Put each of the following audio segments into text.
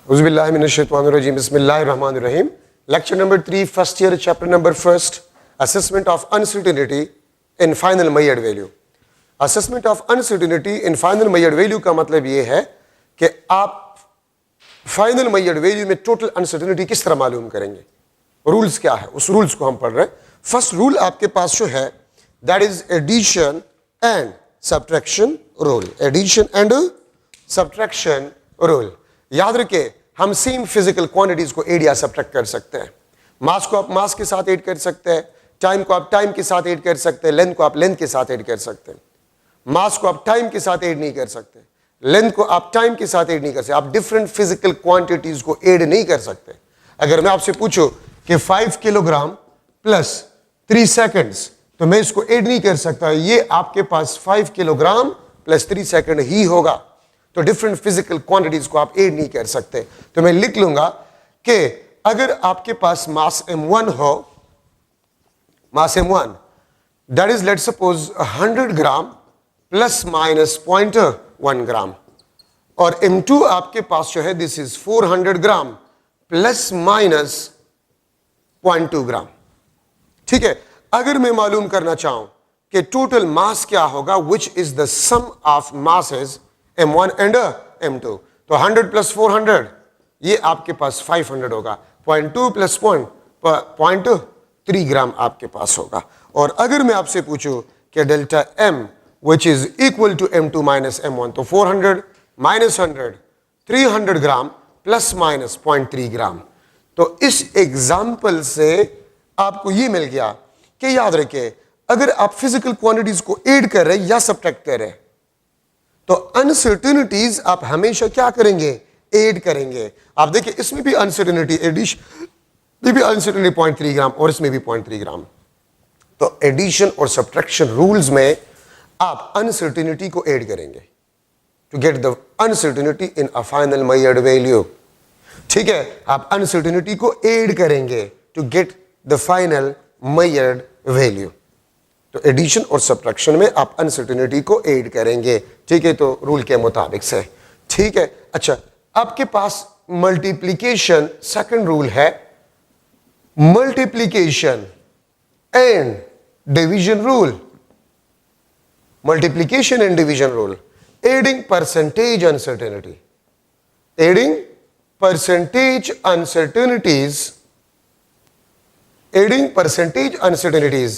Auzubillahiminash-shaytanir-rajim. Bismillahir-rahmanir-rahim. Lecture number 3, first year, chapter number 1, assessment of uncertainty in final Maillard value. Assessment of uncertainty in final Maillard value का मतलब ये है कि आप final Maillard value में total uncertainty किस तरह मालूम करेंगे, रूल्स क्या है, उस रूल्स को हम पढ़ रहे हैं. फर्स्ट रूल आपके पास जो है that is addition and subtraction rule. Addition and subtraction rule. याद रखिए, हम सेम फिजिकल क्वांटिटीज को एड या सब्ट्रैक्ट कर सकते हैं. मास को आप मास के साथ ऐड कर सकते हैं, टाइम को आप टाइम के साथ ऐड कर सकते हैं, लेंथ को आप लेंथ के साथ ऐड कर सकते हैं. मास को आप टाइम के साथ ऐड नहीं कर सकते, लेंथ को आप टाइम के साथ ऐड नहीं कर सकते. आप डिफरेंट फिजिकल क्वांटिटीज को ऐड नहीं कर सकते. अगर मैं आपसे पूछूं कि 5 किलोग्राम प्लस 3 सेकंड्स, तो मैं इसको ऐड नहीं कर सकता. ये आपके पास 5 किलोग्राम प्लस 3 सेकंड ही होगा. तो डिफरेंट फिजिकल क्वांटिटीज को आप ऐड नहीं कर सकते. तो मैं लिख लूंगा कि अगर आपके पास मास m1 हो, मास m1 that is let's suppose 100 gram plus minus 0.1 ग्राम, और m2 आपके पास जो है this is 400 gram plus minus 0.2 ग्राम. ठीक है. अगर मैं मालूम करना चाहूं कि टोटल मास क्या होगा, which is the sum of masses m1 and m2, तो 100 प्लस 400 ये आपके पास 500 होगा. 0.2 प्लस 0.3 ग्राम आपके पास होगा. और अगर मैं आपसे पूछूं कि delta m which is equal to m2 minus m1, तो 400 minus 100 300 gram plus minus 0.3 gram. तो इस एग्जाम्पल से आपको ये मिल गया कि याद रखिए, अगर आप फिजिकल क्वांटिटीज को ऐड कर रहे हैं या सब्ट्रैक्ट कर रहे हैं, तो अनसर्टेनिटीज आप हमेशा क्या करेंगे, ऐड करेंगे. आप देखिए, इसमें भी अनसर्टेनिटी एडिशन, भी अनसर्टेनिटी 0.3 ग्राम और इसमें भी 0.3 ग्राम. तो एडिशन और सब्ट्रैक्शन रूल्स में आप अनसर्टेनिटी को ऐड करेंगे to get the uncertainty in a final Maillard value. ठीक है, आप अनसर्टेनिटी को ऐड करेंगे to get the final Maillard value. तो एडिशन और सब्ट्रैक्शन में आप अनसर्टेनिटी को ऐड करेंगे. ठीक है, तो रूल के मुताबिक से. ठीक है. अच्छा, आपके पास मल्टीप्लिकेशन सेकंड रूल है, multiplication and division rule. Multiplication and division rule. Adding percentage uncertainty, adding percentage uncertainties, adding percentage uncertainties,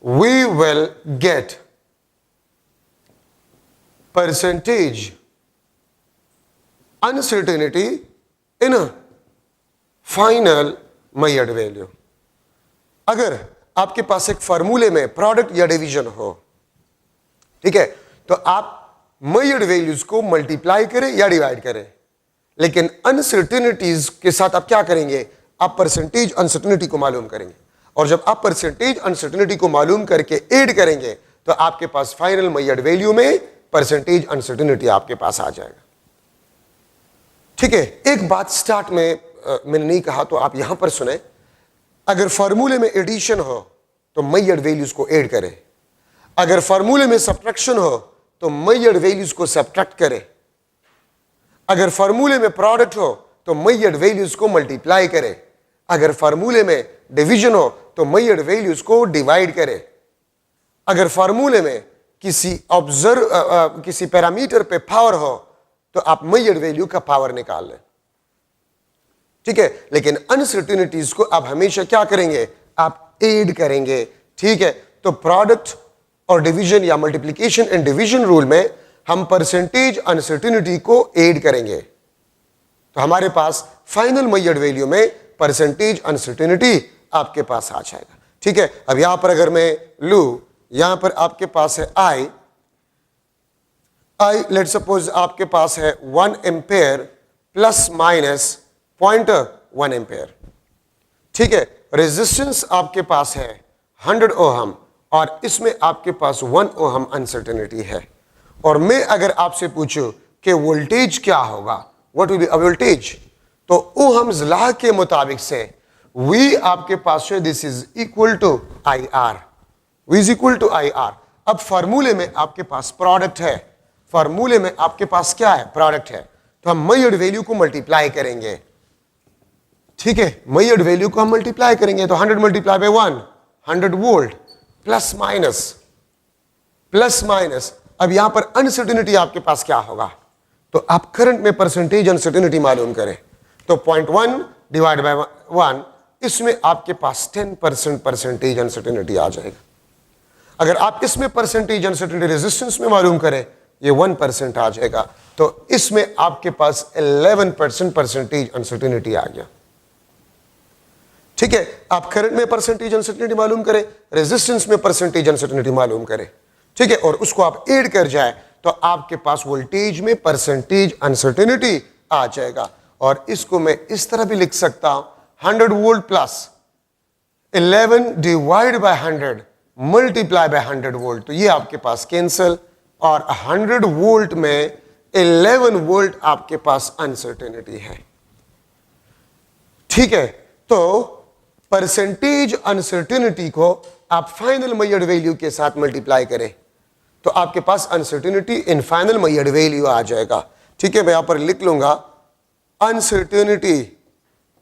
we will get percentage uncertainty in a final Maillard value. अगर आपके पास एक फार्मूले में प्रोडक्ट या division हो, ठीक है, तो आप Maillard वैल्यूज को मल्टीप्लाई करें या डिवाइड करें, लेकिन अनसर्टेनिटीज के साथ आप क्या करेंगे, आप परसेंटेज अनसर्टेनिटी को मालूम करेंगे. और जब आप परसेंटेज अनसर्टेनिटी को मालूम करके ऐड करेंगे, तो आपके पास फाइनल Maillard वैल्यू में परसेंटेज अनसर्टेनिटी आपके पास आ जाएगा. ठीक है. एक बात स्टार्ट में मैंने नहीं कहा, तो आप यहां पर सुने. अगर फार्मूले में एडिशन हो तो Maillard वैल्यूज को ऐड करें. अगर फार्मूले में सब्ट्रैक्शन हो तो Maillard वैल्यूज को सब्ट्रैक्ट करें. अगर फार्मूले में प्रोडक्ट हो तो Maillard वैल्यूज को मल्टीप्लाई करें. अगर फार्मूले में डिवीजन हो तो Maillard वैल्यूज को डिवाइड करें. अगर फार्मूले में किसी पैरामीटर पे पावर हो तो आप Maillard वैल्यू का पावर निकाल लें. ठीक है. लेकिन अनसर्टेनिटीज को आप हमेशा क्या करेंगे, आप ऐड करेंगे. ठीक है. तो प्रोडक्ट और डिवीजन या मल्टीप्लिकेशन एंड डिवीजन रूल में हम परसेंटेज अनसर्टेनिटी को ऐड करेंगे, तो हमारे पास फाइनल Maillard वैल्यू में परसेंटेज अनसर्टेनिटी आपके पास आ जाएगा. ठीक है. अब यहां पर अगर मैं लू, यहां पर आपके पास है आई लेट सपोज आपके पास है 1 एम्पेयर प्लस माइनस 0.1 एम्पेयर. ठीक है. रेजिस्टेंस आपके पास है 100 ओहम और इसमें आपके पास 1 ओहम अनसर्टेनिटी है. और मैं अगर आपसे पूछूं कि वोल्टेज क्या होगा, what will be a voltage, तो ओहम्स लॉ के मुताबिक से V आपके पास है this is equal to IR. V is equal to IR. अब फार्मूले में आपके पास प्रोडक्ट है, फार्मूले में आपके पास क्या है, प्रोडक्ट है. तो हम मेजर्ड वैल्यू को मल्टीप्लाई करेंगे। ठीक है, मेजर्ड वैल्यू को हम मल्टीप्लाई करेंगे तो 100 multiply bye 1, 100 volt, plus minus. अब यहां पर अनसर्टेनिटी आपके पास क्या होगा, तो आप करंट में परसेंटेज अनसर्टेनिटी मालूम करें तो 0.1 डिवाइड बाय 1, इसमें आपके पास 10% परसेंटेज अनसर्टेनिटी आ जाएगा। अगर आप इसमें परसेंटेज अनसर्टेनिटी रेजिस्टेंस में मालूम करें, ये 1% आ जाएगा, तो इसमें आपके पास 11% परसेंटेज अनसर्टेनिटी आ गया। ठीक है, आप करंट में परसेंटेज अनसर्टेनिटी मालूम करें, रेजिस्टेंस में परसेंटेज अनसर्टेनिटी मालूम करें, ठीक है, और उसको आप ऐड कर जाए तो आपके पास वोल्टेज में परसेंटेज अनसर्टेनिटी आ जाएगा। और इसको मैं इस तरह भी लिख सकता हूं, 100 volt plus 11 divide by 100 multiply by 100 volt, तो ये आपके पास कैंसल, और 100 वोल्ट में 11 वोल्ट आपके पास अनसर्टेनिटी है। ठीक है, तो परसेंटेज अनसर्टेनिटी को आप फाइनल मेजर्ड वैल्यू के साथ मल्टीप्लाई करें तो आपके पास uncertainty in final measured value आ जाएगा। ठीक है, मैं यहां पर लिख लूंगा, uncertainty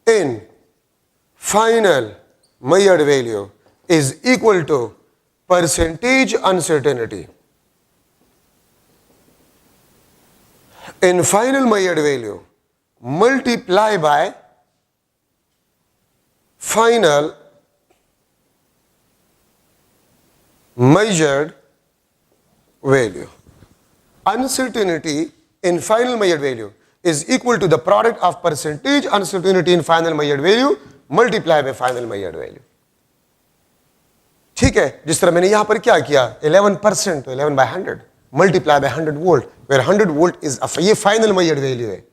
in final measured value is equal to percentage uncertainty in final measured value multiply by final measured value. Uncertainty in final measured value is equal to the product of percentage uncertainty in final measured value multiply by final measured value. ठीक है, जिस तरह मैंने यहां पर क्या किया, 11% तो 11 by 100 multiply by 100 volt, where 100 volt is ये फाइनल मेजर्ड वैल्यू है,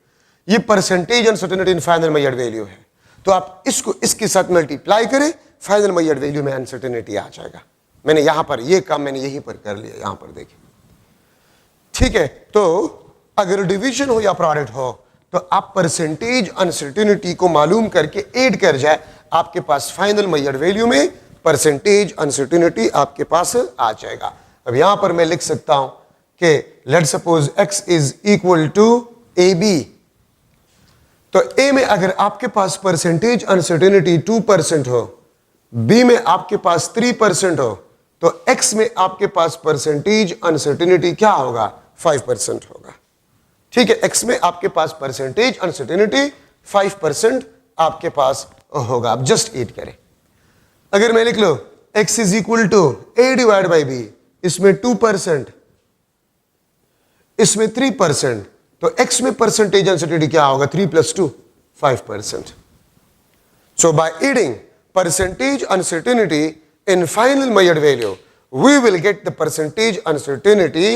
ये percentage uncertainty in final measured value है। तो आप इसको इसके साथ मल्टीप्लाई करें, फाइनल मेजर्ड वैल्यू में अनसर्टेनिटी आ जाएगा। मैंने यहां पर ये काम मैंने यहीं पर कर लिया, यहां पर देखिए। ठीक है, तो अगर डिवीजन हो या प्रोडक्ट हो तो आप परसेंटेज अनसर्टेनिटी को मालूम करके ऐड कर जाए, आपके पास फाइनल मेजर्ड वैल्यू में परसेंटेज अनसर्टेनिटी आपके पास आ जाएगा। अब यहां पर मैं लिख सकता हूं कि let suppose x is equal to A B, तो a में अगर आपके पास परसेंटेज अनसर्टेनिटी 2% हो, b में आपके पास 3% हो, तो x में आपके पास परसेंटेज अनसर्टेनिटी क्या होगा, 5% होगा। ठीक है, x में आपके पास परसेंटेज अनसर्टेनिटी 5% आपके पास होगा। आप जस्ट ऐड करें, अगर मैं लिख लो x is equal to a divide by b, इसमें 2%, इसमें 3%, तो x में परसेंटेज अनसर्टेनिटी क्या होगा, 3 + 2 5%. So by adding percentage uncertainty in final measured value, we will get the percentage uncertainty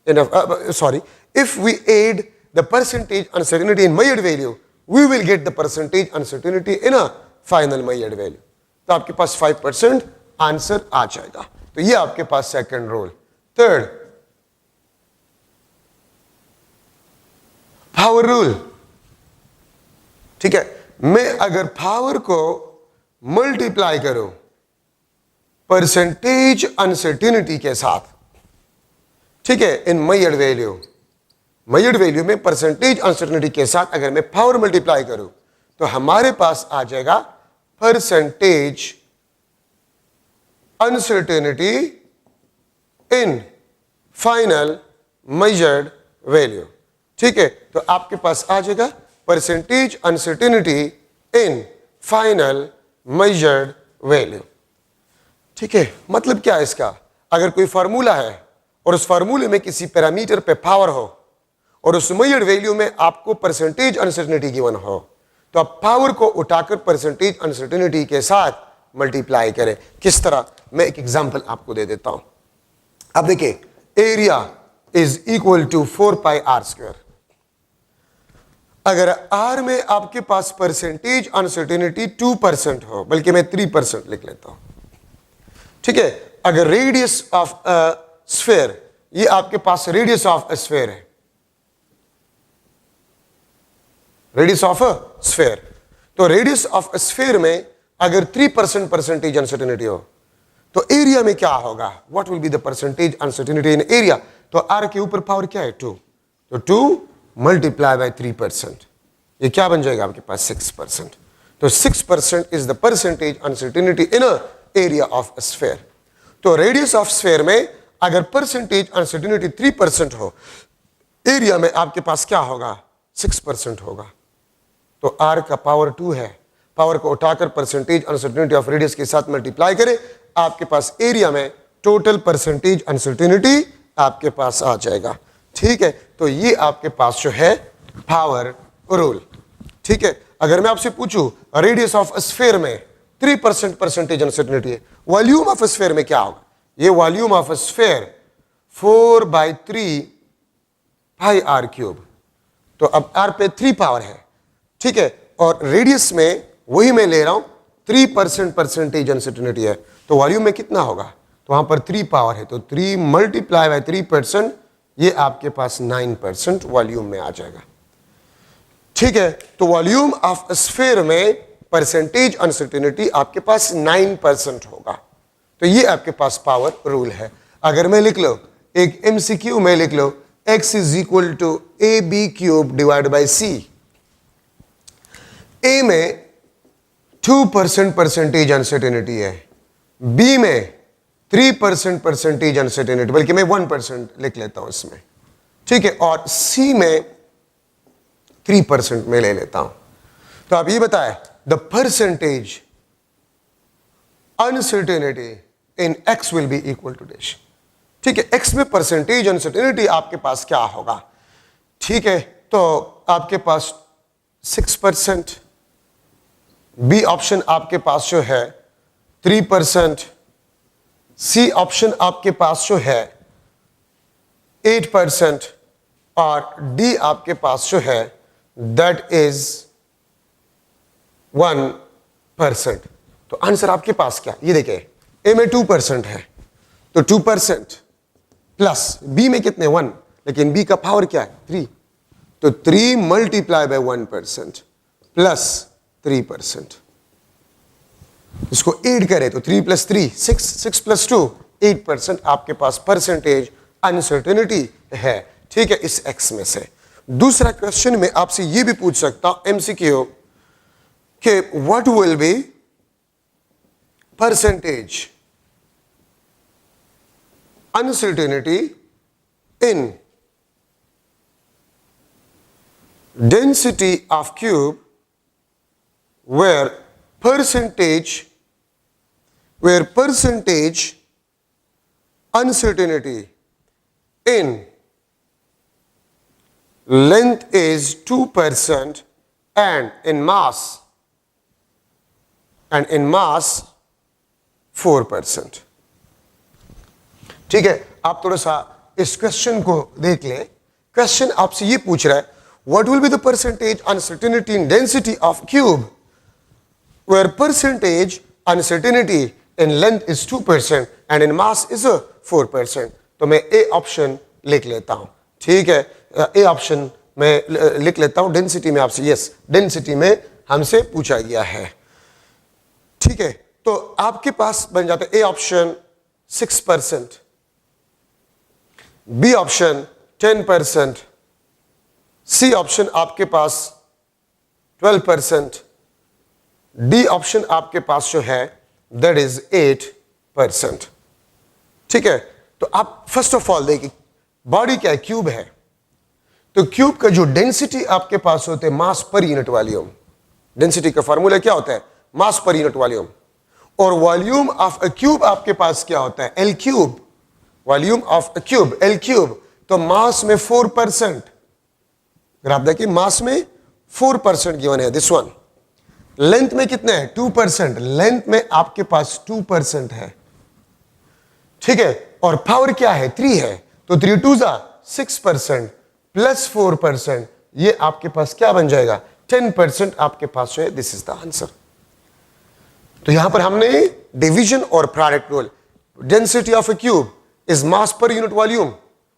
in if we add the percentage uncertainty in measured value, we will get the percentage uncertainty in a final measured value. तो आपके पास 5% answer आ जाएगा। तो ये आपके पास second rule. Third, power rule. ठीक है, मैं अगर पावर को मल्टीप्लाई करूं परसेंटेज अनसर्टेनिटी के साथ, ठीक है, इन मेजर्ड वैल्यू में परसेंटेज अनसर्टेनिटी के साथ अगर मैं पावर मल्टीप्लाई करूं तो हमारे पास आ जाएगा percentage uncertainty in final measured value. ठीक है, तो आपके पास आ जाएगा percentage uncertainty in final measured value. ठीक है, मतलब क्या है इसका, अगर कोई फार्मूला है और उस फार्मूले में किसी पैरामीटर पे पावर हो और उस मेजर्ड वैल्यू में आपको परसेंटेज अनसर्टेनिटी गिवन हो, तो आप पावर को उठाकर परसेंटेज अनसर्टेनिटी के साथ मल्टीप्लाई करें। किस तरह, मैं एक एग्जांपल आपको दे देता हूं। अब देखिए, area is equal to 4πr²। अगर r में आपके पास परसेंटेज अनसर्टेनिटी 2% हो, बल्कि मैं 3% लिख लेता हूं। ठीक है, अगर रेडियस ऑफ स्फीयर, ये आपके पास रेडियस ऑफ स्फीयर है, रेडियस ऑफ स्फीयर, तो रेडियस ऑफ स्फीयर में अगर 3% परसेंटेज अनसर्टेनिटी हो तो एरिया में क्या होगा, what will be the percentage uncertainty in area. तो r के ऊपर पावर क्या है, 2, तो 2 मल्टीप्लाई बाय 3%, ये क्या बन जाएगा आपके पास 6%। तो 6% is the percentage uncertainty in a area of sphere. तो रेडियस ऑफ स्फेयर में अगर परसेंटेज अनसर्टेनिटी 3% हो, एरिया में आपके पास क्या होगा 6% होगा। तो r का पावर 2 है, पावर को उठाकर परसेंटेज अनसर्टेनिटी ऑफ रेडियस के साथ मल्टीप्लाई करें, आपके पास एरिया में टोटल परसेंटेज अनसर्टेनिटी आपके पास आ जाएगा। ठीक है, तो ये आपके पास जो है पावर रूल। ठीक है, अगर मैं आपसे पूछूं रेडियस ऑफ स्फीयर में 3% परसेंटेज अनसर्टेनिटी है, वॉल्यूम ऑफ स्फीयर में क्या होगा? ये volume of sphere 4/3 pi r cube. तो अब r पे 3 पावर है, ठीक है, और रेडियस में वही मैं ले रहा हूं 3% परसेंटेज अनसर्टेनिटी है, तो वॉल्यूम में कितना होगा? तो वहां पर 3 पावर है, तो 3 मल्टीप्लाई बाय 3%, ये आपके पास 9% वॉल्यूम में आ जाएगा। ठीक है, तो वॉल्यूम ऑफ स्फीयर में परसेंटेज अनसर्टेनिटी आपके पास 9% होगा। तो ये आपके पास पावर रूल है। अगर मैं लिख लो एक एमसीक्यू में लिख लो x is equal to AB³ divide by C। A में 2% परसेंटेज अनसर्टेनिटी है, B में 3% परसेंटेज अनसर्टेनिटी, बल्कि मैं 1% लिख लेता हूं इसमें। ठीक है, और C में 3% में ले लेता हूं। तो आप ये बताएं the percentage uncertainty in x will be equal to dash. ठीक है, x में परसेंटेज अनसर्टेनिटी आपके पास क्या होगा? ठीक है, तो आपके पास 6%, बी ऑप्शन आपके पास जो है 3%, सी ऑप्शन आपके पास जो है 8%, और डी आपके पास जो है दैट इज 1%। तो आंसर आपके पास क्या? ये देखिए, ए में 2% है, तो 2% प्लस बी में कितने 1, लेकिन बी का पावर क्या है 3, तो 3 मल्टीप्लाई बाय 1% प्लस 3%। इसको ऐड करें तो 3 + 3 6, 6 + 2 8% आपके पास परसेंटेज अनसर्टेनिटी है। ठीक है, इस x में से। दूसरा क्वेश्चन में आपसे यह भी पूछ सकता हूं एमसीक्यू कि what will be percentage uncertainty in density of cube where percentage uncertainty in length is 2% and in mass 4%। ठीक है, आप थोड़ा सा इस क्वेश्चन को देख लें। क्वेश्चन आपसे ये पूछ रहा है what will be the percentage uncertainty in density of cube where percentage uncertainty in length is 2% and in mass is 4%। तो मैं ए ऑप्शन लिख लेता हूं। ठीक है, ए ऑप्शन में लिख लेता हूं। डेंसिटी में आपसे यस, डेंसिटी में हमसे पूछा गया है। ठीक है, तो आपके पास बन जाता है A option 6%, B option 10%, C option आपके पास 12%, डी ऑप्शन आपके पास जो है दैट इज 8%। ठीक है, तो आप फर्स्ट ऑफ ऑल देखिए बॉडी क्या है, क्यूब है, तो क्यूब का जो डेंसिटी आपके पास होते हैं मास पर यूनिट वॉल्यूम। डेंसिटी का फार्मूला क्या होता है? मास पर यूनिट वॉल्यूम। और वॉल्यूम ऑफ अ क्यूब आपके पास क्या होता है? L cube. Volume of a cube L cube, तो मास में 4%। अगर आप देखिए मास में 4% गिवन है दिस वन। लेंथ में कितने है? 2%। लेंथ में आपके पास 2% है। ठीक है, और पावर क्या है? 3 है, तो 3 2 6% प्लस 4%, ये आपके पास क्या बन जाएगा? 10% आपके पास जो है। This is the answer. तो यहां पर हमने डिवीजन और product rule, density of A cube is mass per unit volume,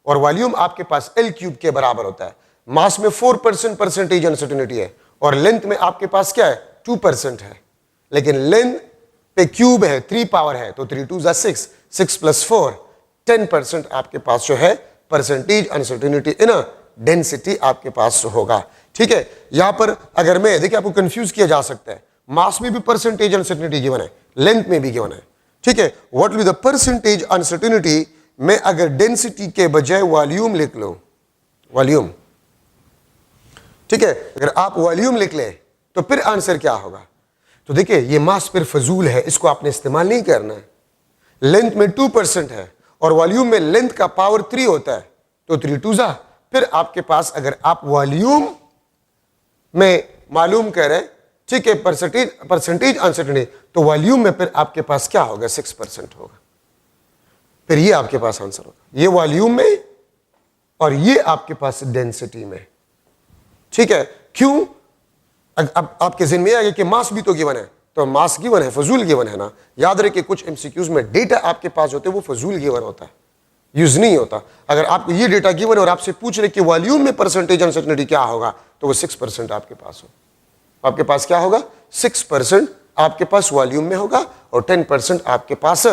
और वॉल्यूम आपके पास एल क्यूब के बराबर होता है। मास में 4% परसेंटेज अनसर्टेनिटी है, और लेंथ में आपके पास क्या है? 2% है, लेकिन लेंथ पे क्यूब है, 3 पावर है, तो 3 2 6, 6 + 4 10% आपके पास जो है percentage uncertainty in a density आपके पास होगा। ठीक है, यहां पर अगर मैं देखिए आपको कंफ्यूज किया जा सकता है, मास में भी परसेंटेज अनसर्टेनिटी गिवन है, लेंथ में भी गिवन है। ठीक है, what will be the percentage uncertainty, मैं अगर डेंसिटी के बजाय वॉल्यूम लिख लो, वॉल्यूम, ठीक है, अगर आप वॉल्यूम लिख लें तो फिर आंसर क्या होगा? तो देखिए ये मास फिर फजूल है, इसको आपने इस्तेमाल नहीं करना है। लेंथ में 2% है और वॉल्यूम में लेंथ का पावर 3 होता है, तो 3 2 जा, फिर आपके पास अगर आप वॉल्यूम में मालूम कर रहे हैं, ठीक है, परसेंटेज अनसर्टेनिटी, तो वॉल्यूम में फिर आपके पास क्या होगा? 6% होगा। फिर ये आपके पास आंसर होगा, ये वॉल्यूम में और ये आपके पास डेंसिटी में। ठीक है, क्यों? अब आपके ज़हन में आ गया कि मास भी तो गिवन है, तो मास गिवन है, फजूल गिवन है ना। याद रखिए कुछ एमसीक्यूज में डेटा आपके पास होते हैं वो फजूल गिवन होता है, यूज नहीं होता। अगर आपको ये डेटा गिवन है और आपसे पूछ रहे कि वॉल्यूम में परसेंटेज अनसर्टेनिटी क्या होगा, तो वो 6% आपके पास हो। आपके पास क्या होगा? 6% आपके पास वॉल्यूम में होगा और 10% आपके पास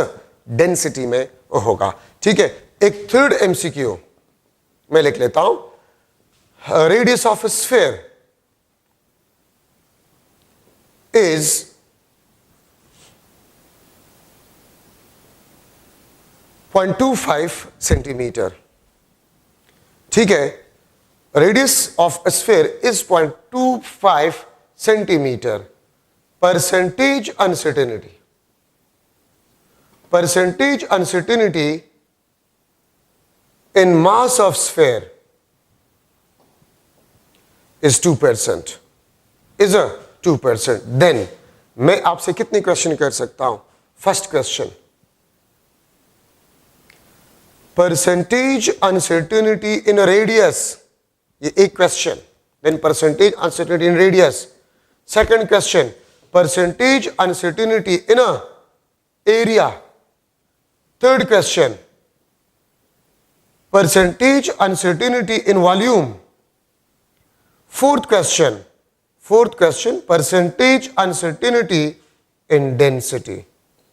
डेंसिटी में होगा। ठीक है, एक थर्ड एमसीक्यू मैं लिख लेता हूं, radius of a sphere is .25 centimetre. ठीक है, radius of a sphere is 0.25 centimetre. Percentage uncertainty, percentage uncertainty in mass of sphere is 2%, is a 2%। Then मैं आपसे कितने क्वेश्चन कर सकता हूं? First question, percentage uncertainty in radius, ये एक क्वेश्चन। Then percentage uncertainty in radius. Second question, percentage uncertainty in a area. Third question, percentage uncertainty in volume. Fourth question, percentage uncertainty in density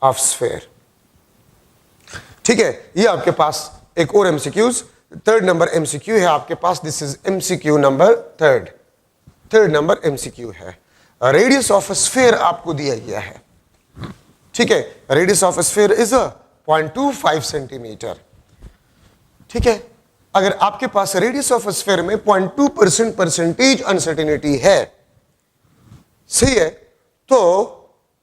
of sphere. ठीक है, ये आपके पास एक और MCQs, third number MCQ है आपके पास। This is MCQ number third number MCQ है। रेडियस ऑफ स्फीयर आपको दिया गया है। ठीक है, radius of sphere is 0.25 centimetre. ठीक है, अगर आपके पास रेडियस ऑफ स्फीयर में 0.2% परसेंटेज अनसर्टेनिटी है, सही है, तो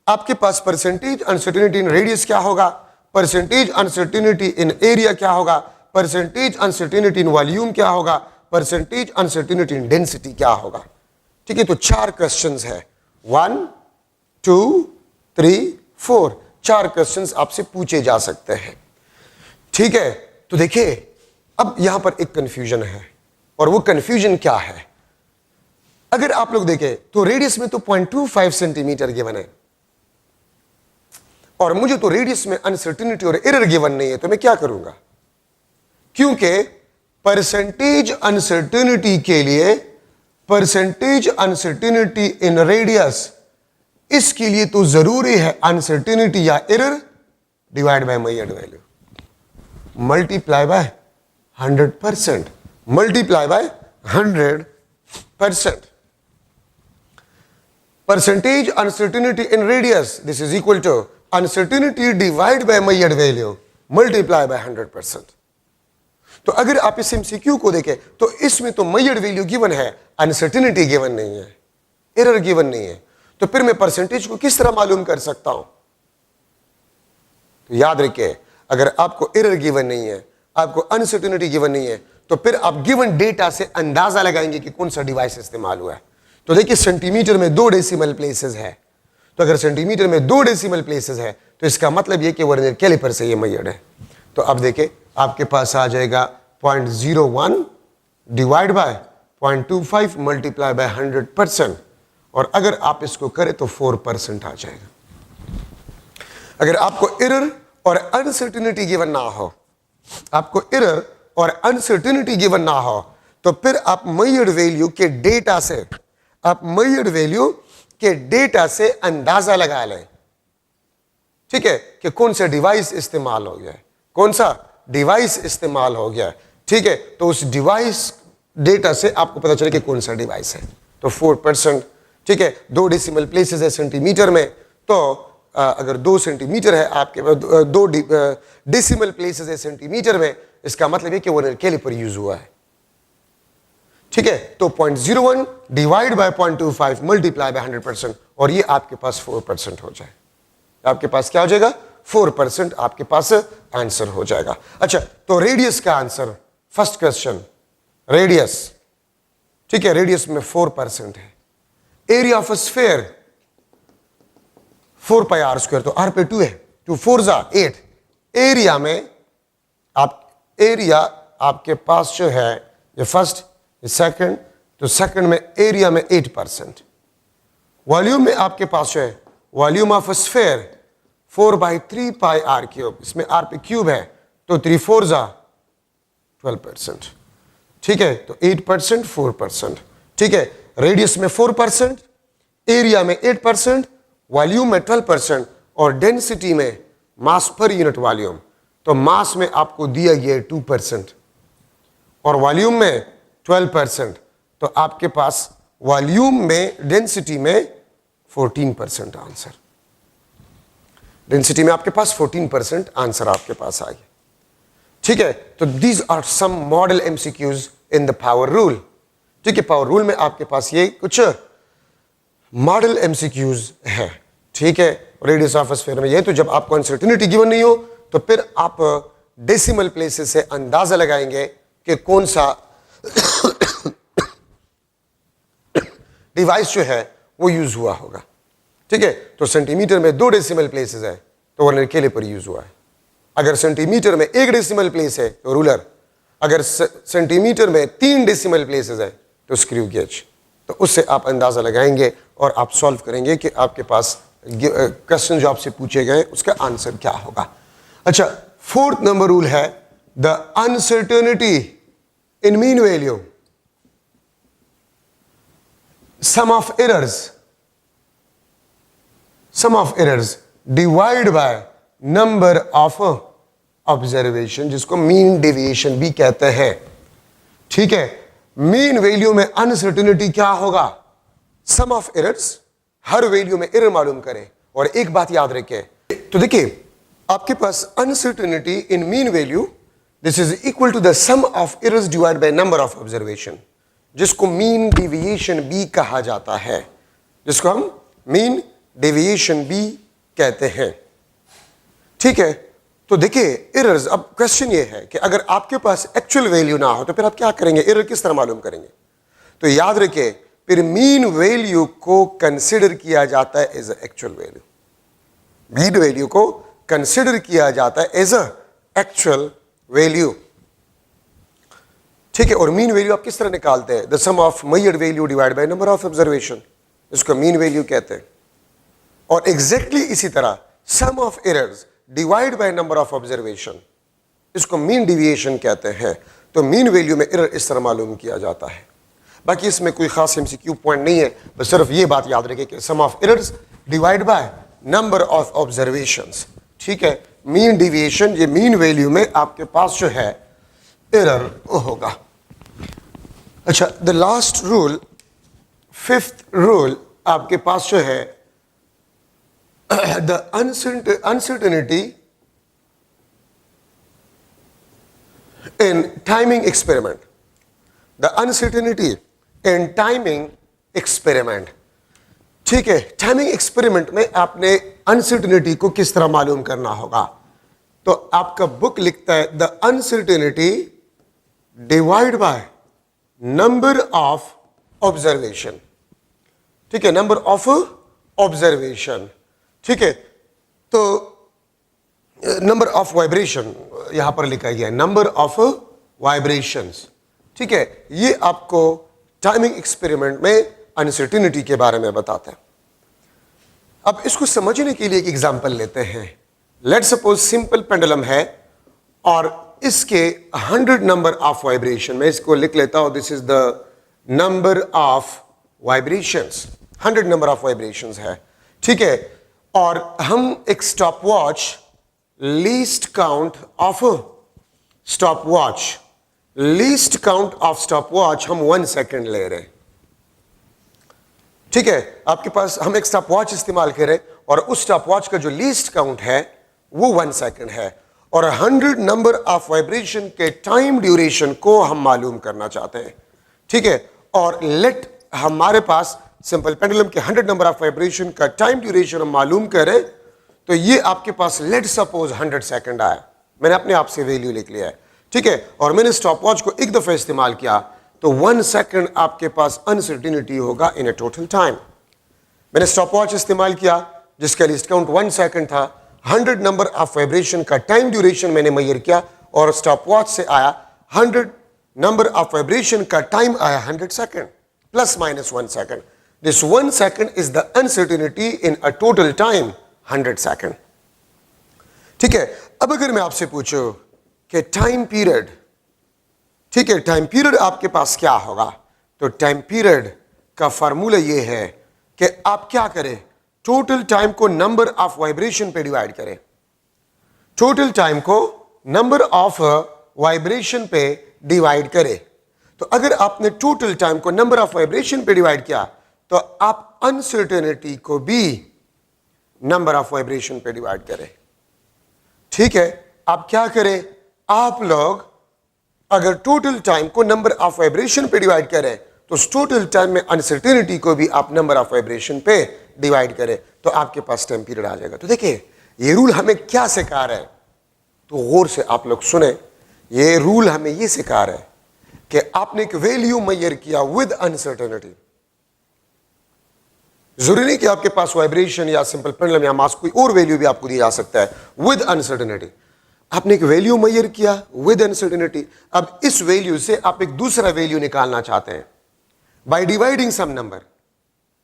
आपके पास परसेंटेज अनसर्टेनिटी इन रेडियस क्या होगा, परसेंटेज अनसर्टेनिटी इन एरिया क्या होगा, परसेंटेज अनसर्टेनिटी इन वॉल्यूम क्या होगा, परसेंटेज अनसर्टेनिटी इन डेंसिटी क्या होगा। ठीक है, तो 4 क्वेश्चंस है, 1 2 3 4, 4 क्वेश्चंस आपसे पूछे जा सकते हैं। ठीक है, तो देखिए अब यहां पर एक कंफ्यूजन है, और वो कंफ्यूजन क्या है? अगर आप लोग देखें तो रेडियस में तो 0.25 सेंटीमीटर गिवन है, और मुझे तो रेडियस में अनसर्टेनिटी और एरर गिवन नहीं है, तो मैं क्या करूंगा? क्योंकि परसेंटेज अनसर्टेनिटी के लिए, परसेंटेज अनसर्टेनिटी इन रेडियस, इसके लिए तो जरूरी है अनसर्टेनिटी या error divide by measured value, multiply by 100%, multiply by 100%। Percentage uncertainty in radius, this is equal to uncertainty divide by measured value multiply by 100%। तो अगर आप इस एमसीक्यू को देखें तो इसमें तो मेजर्ड वैल्यू गिवन है, अनसर्टेनिटी गिवन नहीं है, एरर गिवन नहीं है, तो फिर मैं परसेंटेज को किस तरह मालूम कर सकता हूं? तो याद रखिए, अगर आपको एरर गिवन नहीं है, आपको अनसर्टेनिटी गिवन नहीं है, तो फिर आप गिवन डेटा से अंदाजा लगाएंगे कि कौन सा डिवाइस इस्तेमाल हुआ है। तो देखिए सेंटीमीटर में 2 डेसिमल प्लेसेस है, तो अगर सेंटीमीटर में 2 डेसिमल प्लेसेस है तो इसका मतलब ये कि वर्नियर कैलिपर से ये मेजर्ड है। तो अब देखिए आपके पास आ जाएगा 0.01 डिवाइड बाय 0.25 मल्टीप्लाई बाय 100%, और अगर आप इसको करें तो 4% आ जाएगा। अगर आपको एरर और अनसर्टेनिटी गिवन ना हो, आपको एरर और अनसर्टेनिटी गिवन ना हो, तो फिर आप मेजर्ड वैल्यू के डेटा से, आप मेजर्ड वैल्यू के डेटा से अंदाजा लगा लें, ठीक है, कि कौन सा डिवाइस इस्तेमाल हो गया है, कौन सा डिवाइस इस्तेमाल हो गया है। ठीक है, तो उस डिवाइस डेटा से आपको पता चले कि कौन सा डिवाइस है। तो 4%, ठीक है। 2 डेसिमल प्लेसेस है सेंटीमीटर में, तो अगर 2 सेंटीमीटर है आपके पास, 2 डेसिमल प्लेसेस है सेंटीमीटर में, इसका मतलब है कि वो कैलिपर यूज हुआ है, ठीक है। तो 0.01 डिवाइड बाय 0.25 मल्टीप्लाई बाय 100%, और ये आपके पास 4% हो जाए। आपके पास क्या हो जाएगा? 4% आपके पास आंसर हो जाएगा। अच्छा, तो रेडियस का आंसर, फर्स्ट क्वेश्चन रेडियस, ठीक है, रेडियस में 4% है। Area of sphere 4 pi r square, तो आर पे 2 है, 2 4 जा 8। एरिया में एरिया आपके पास जो है, ये फर्स्ट, ये सेकंड, तो सेकंड में एरिया में 8%। वॉल्यूम में आपके पास जो है, volume of sphere 4/3 pi r cube, इसमें आर पे क्यूब है, तो 3 4 जा 12%, ठीक है। तो 8%, 4%, ठीक है। रेडियस में 4%, एरिया में 8%, वॉल्यूम में 12%, और डेंसिटी में मास पर यूनिट वॉल्यूम, तो मास में आपको दिया गया है 2% और वॉल्यूम में 12%, तो आपके पास वॉल्यूम में, डेंसिटी में 14% आंसर। डेंसिटी में आपके पास 14% आंसर आपके पास आ गया, ठीक है। तो these are some model MCQs in the power rule, ठीक है। पावर रूल में आपके पास ये कुछ मॉडल एमसीक्यूज है, ठीक है। रेडियस ऑफ स्फीयर में ये, तो जब आपको अनसर्टेनिटी गिवन नहीं हो तो फिर आप डेसिमल प्लेसेस से अंदाजा लगाएंगे कि कौन सा डिवाइस जो है वो यूज हुआ होगा, ठीक है। तो सेंटीमीटर में 2 डेसिमल प्लेसेस है, तो वो कैलिपर यूज हुआ है। अगर सेंटीमीटर में 1 डेसिमल प्लेस है तो रूलर, अगर सेंटीमीटर में 3 डेसिमल प्लेसेस है तो स्क्रू गेज। तो उससे आप अंदाजा लगाएंगे और आप सॉल्व करेंगे कि आपके पास क्वेश्चन जो आपसे पूछे गए उसका आंसर क्या होगा। अच्छा, 4th नंबर रूल है the uncertainty in mean value, sum of errors divide by number of observation, जिसको मीन डेविएशन भी कहते हैं, ठीक है। मीन वैल्यू में अनसर्टेनिटी क्या होगा? सम ऑफ एरर्स, हर वैल्यू में एरर मालूम करें। और एक बात याद रखें, तो देखिए आपके पास uncertainty in mean value, this is equal to the sum of errors divide by number of observation, जिसको मीन डेविएशन भी कहा जाता है, जिसको हम मीन डेविएशन भी कहते हैं, ठीक है। तो देखिए एरर्स, अब क्वेश्चन ये है कि अगर आपके पास एक्चुअल वैल्यू ना हो तो फिर आप क्या करेंगे? एरर किस तरह मालूम करेंगे? तो याद रखिए, फिर मीन वैल्यू को कंसिडर किया जाता है as actual value. Mean value को कंसिडर किया जाता है एज एक्चुअल वैल्यू, ठीक है। और मीन वैल्यू आप किस तरह निकालते हैं? The sum of measured value divide by number of observation, इसको मीन वैल्यू कहते हैं। और एग्जैक्टली इसी तरह sum of errors divide by number of observation, इसको मीन डेविएशन कहते हैं। तो मीन वैल्यू में एरर इस तरह मालूम किया जाता है। बाकी इसमें कोई खास एमसीक्यू पॉइंट नहीं है, बस सिर्फ ये बात याद रखें कि sum of errors divide by number of observations, ठीक है। मीन डेविएशन, ये मीन वैल्यू में आपके पास जो है एरर होगा। अच्छा, the last rule, 5th rule आपके पास जो है the uncertainty in timing experiment, the uncertainty in timing experiment, ठीक है। टाइमिंग एक्सपेरिमेंट में आपने अनसर्टेनिटी को किस तरह मालूम करना होगा? तो आपका बुक लिखता है the uncertainty divide by number of observation, ठीक है, नंबर ऑफ ऑब्जर्वेशन, ठीक है। तो नंबर ऑफ वाइब्रेशन यहां पर लिखा गया है, नंबर ऑफ वाइब्रेशंस, ठीक है। ये आपको टाइमिंग एक्सपेरिमेंट में अनसर्टेनिटी के बारे में बताता है। अब इसको समझने के लिए एक एग्जांपल लेते हैं। लेट्स सपोज सिंपल पेंडुलम है और इसके 100 नंबर ऑफ वाइब्रेशन, मैं इसको लिख लेता हूं, this is the number of vibrations, 100 number of vibrations है, ठीक है। और हम एक stop watch, least count of stop watch, least count of stop watch हम 1 सेकंड ले रहे हैं। ठीक है, आपके पास हम एक स्टॉप वॉच इस्तेमाल करें और उस स्टॉप वॉच का जो लीस्ट काउंट है वो 1 सेकंड है और 100 नंबर ऑफ वाइब्रेशन के टाइम ड्यूरेशन को हम मालूम करना चाहते हैं। ठीक है, और लेट हमारे पास सिंपल पेंडुलम के 100 नंबर ऑफ वाइब्रेशन का टाइम ड्यूरेशन हम मालूम करें तो ये आपके पास लेट सपोज 100 सेकंड आया। मैंने अपने आप से वैल्यू लिख लिया है। ठीक है, और मैंने स्टॉप वॉच को एक दफा इस्तेमाल किया तो 1 सेकंड आपके पास अनसर्टिनिटी होगा इन ए टोटल टाइम। मैंने स्टॉप वॉच इस्तेमाल किया जिसका लिस्ट काउंट 1 सेकंड था, 100 नंबर ऑफ वाइब्रेशन का टाइम ड्यूरेशन मैंने मेजर किया और स्टॉप वॉच से आया 100 नंबर ऑफ वाइब्रेशन का टाइम आया 100 second plus minus 1 second. This 1 second is the uncertainty in a total time 100 second. ठीक है, अब अगर मैं आपसे पूछूं कि टाइम पीरियड, ठीक है, टाइम पीरियड आपके पास क्या होगा, तो टाइम पीरियड का फार्मूला ये है कि आप क्या करें, टोटल टाइम को नंबर ऑफ वाइब्रेशन पे डिवाइड करें। टोटल टाइम को नंबर ऑफ वाइब्रेशन पे डिवाइड करें। तो अगर आपने टोटल टाइम को नंबर ऑफ वाइब्रेशन पे डिवाइड किया तो आप अनसर्टेनिटी को भी नंबर ऑफ वाइब्रेशन पे डिवाइड करें। ठीक है, आप क्या करें, आप लोग अगर टोटल टाइम को नंबर ऑफ वाइब्रेशन पे डिवाइड करें तो उस टोटल टाइम में अनसर्टेनिटी को भी आप नंबर ऑफ वाइब्रेशन पे डिवाइड करें तो आपके पास टाइम पीरियड आ जाएगा। तो देखिए ये रूल हमें क्या सिखा रहा है, तो गौर से आप लोग सुने। ये रूल हमें ये सिखा रहा है कि आपने एक वैल्यू मेजर किया विद अनसर्टेनिटी। जरूरी नहीं कि आपके पास वाइब्रेशन या सिंपल पेंडुलम या मास कोई और वैल्यू भी आपको दिया जा सकता है विद अनसर्टेनिटी। आपने एक वैल्यू मेजर किया विद अनसर्टेनिटी। अब इस वैल्यू से आप एक दूसरा वैल्यू निकालना चाहते हैं by dividing sum number,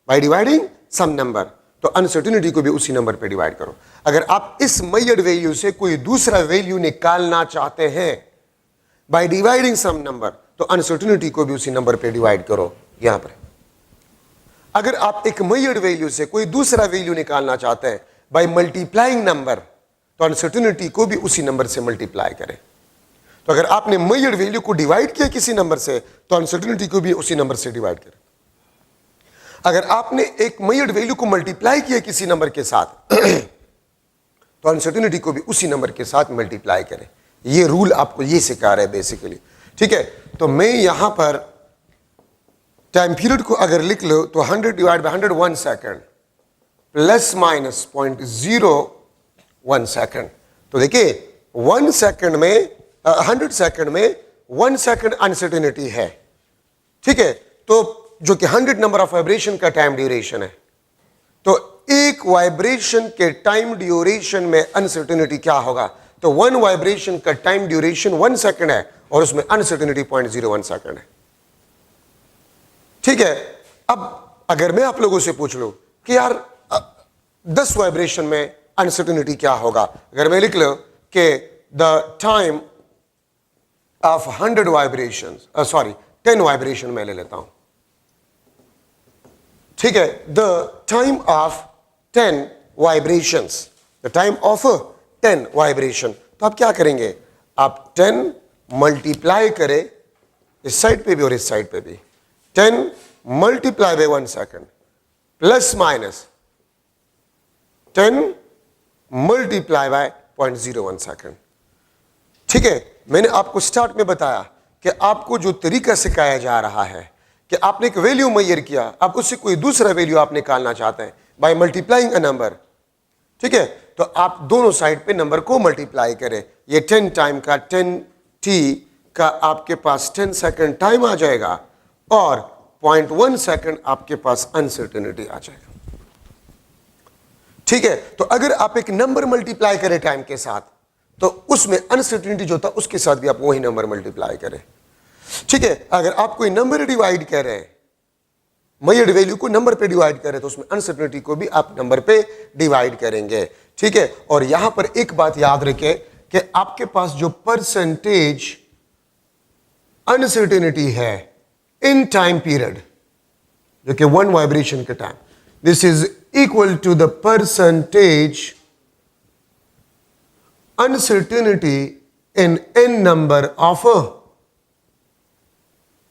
by dividing sum number, तो अनसर्टेनिटी को भी उसी नंबर पे डिवाइड करो। अगर आप इस मेजर्ड वैल्यू से कोई दूसरा वैल्यू निकालना चाहते हैं बाय डिवाइडिंग सम नंबर, तो अनसर्टेनिटी को भी उसी नंबर पे डिवाइड करो। यहां पर अगर आप एक मेजर्ड वैल्यू से कोई दूसरा वैल्यू निकालना चाहते हैं बाय मल्टीप्लाइंग नंबर, तो अनसर्टेनिटी को भी उसी नंबर से मल्टीप्लाई करें। तो अगर आपने मेजर्ड वैल्यू को डिवाइड किया किसी नंबर से तो अनसर्टेनिटी को भी उसी नंबर से डिवाइड करें। अगर आपने एक मेजर्ड वैल्यू को मल्टीप्लाई किया किसी नंबर के साथ तो अनसर्टेनिटी को भी उसी नंबर के साथ मल्टीप्लाई करें। ये रूल आपको ये सिखा रहा है बेसिकली। ठीक है, तो मैं यहां पर टाइम पीरियड को अगर लिख लो तो 100 divide by 100 1 second plus minus 0.01 second. तो देखिए 1 सेकंड में 100 सेकंड में 1 सेकंड अनसर्टेनिटी है। ठीक है, तो जो कि 100 नंबर ऑफ वाइब्रेशन का टाइम ड्यूरेशन है, तो एक वाइब्रेशन के टाइम ड्यूरेशन में अनसर्टेनिटी क्या होगा, तो 1 वाइब्रेशन का टाइम ड्यूरेशन 1 सेकंड है और उसमें अनसर्टेनिटी 0.01 सेकंड है। ठीक है, अब अगर मैं आप लोगों से पूछ लूं कि यार 10 वाइब्रेशन में अनसर्टेनिटी क्या होगा, अगर मैं लिख लो कि the time of 100 vibration, sorry 10 vibration मैं ले लेता हूं। ठीक है, the time of 10 vibrations, the time of 10 vibration, तो आप क्या करेंगे, आप 10 मल्टीप्लाई करें इस साइड पे भी और इस साइड पे भी, 10 multiply by 1 second plus minus 10 multiply by 0.01 second. ठीक है, मैंने आपको स्टार्ट में बताया कि आपको जो तरीका सिखाया जा रहा है कि आपने एक वैल्यू मेजर किया, आप उससे कोई दूसरा वैल्यू आप निकालना चाहते हैं बाय मल्टीप्लाइंग अ नंबर। ठीक है, तो आप दोनों साइड पे नंबर को मल्टीप्लाई करें। ये 10 टाइम का 10t का आपके पास 10 सेकंड टाइम आ जाएगा और 0.1 सेकंड आपके पास अनसर्टेनिटी आ जाएगा। ठीक है, तो अगर आप एक नंबर मल्टीप्लाई करें टाइम के साथ तो उसमें अनसर्टेनिटी जो था उसके साथ भी आप वही नंबर मल्टीप्लाई करें। ठीक है, अगर आप कोई नंबर डिवाइड कर रहे हैं, मेजर्ड वैल्यू को नंबर पे डिवाइड करें, तो उसमें अनसर्टेनिटी को भी आप नंबर पे डिवाइड करेंगे। ठीक है, और यहां पर एक बात याद रखें कि आपके पास जो परसेंटेज अनसर्टेनिटी है इन टाइम पीरियड, जो कि 1 वाइब्रेशन का time, this is equal to the percentage uncertainty in n number of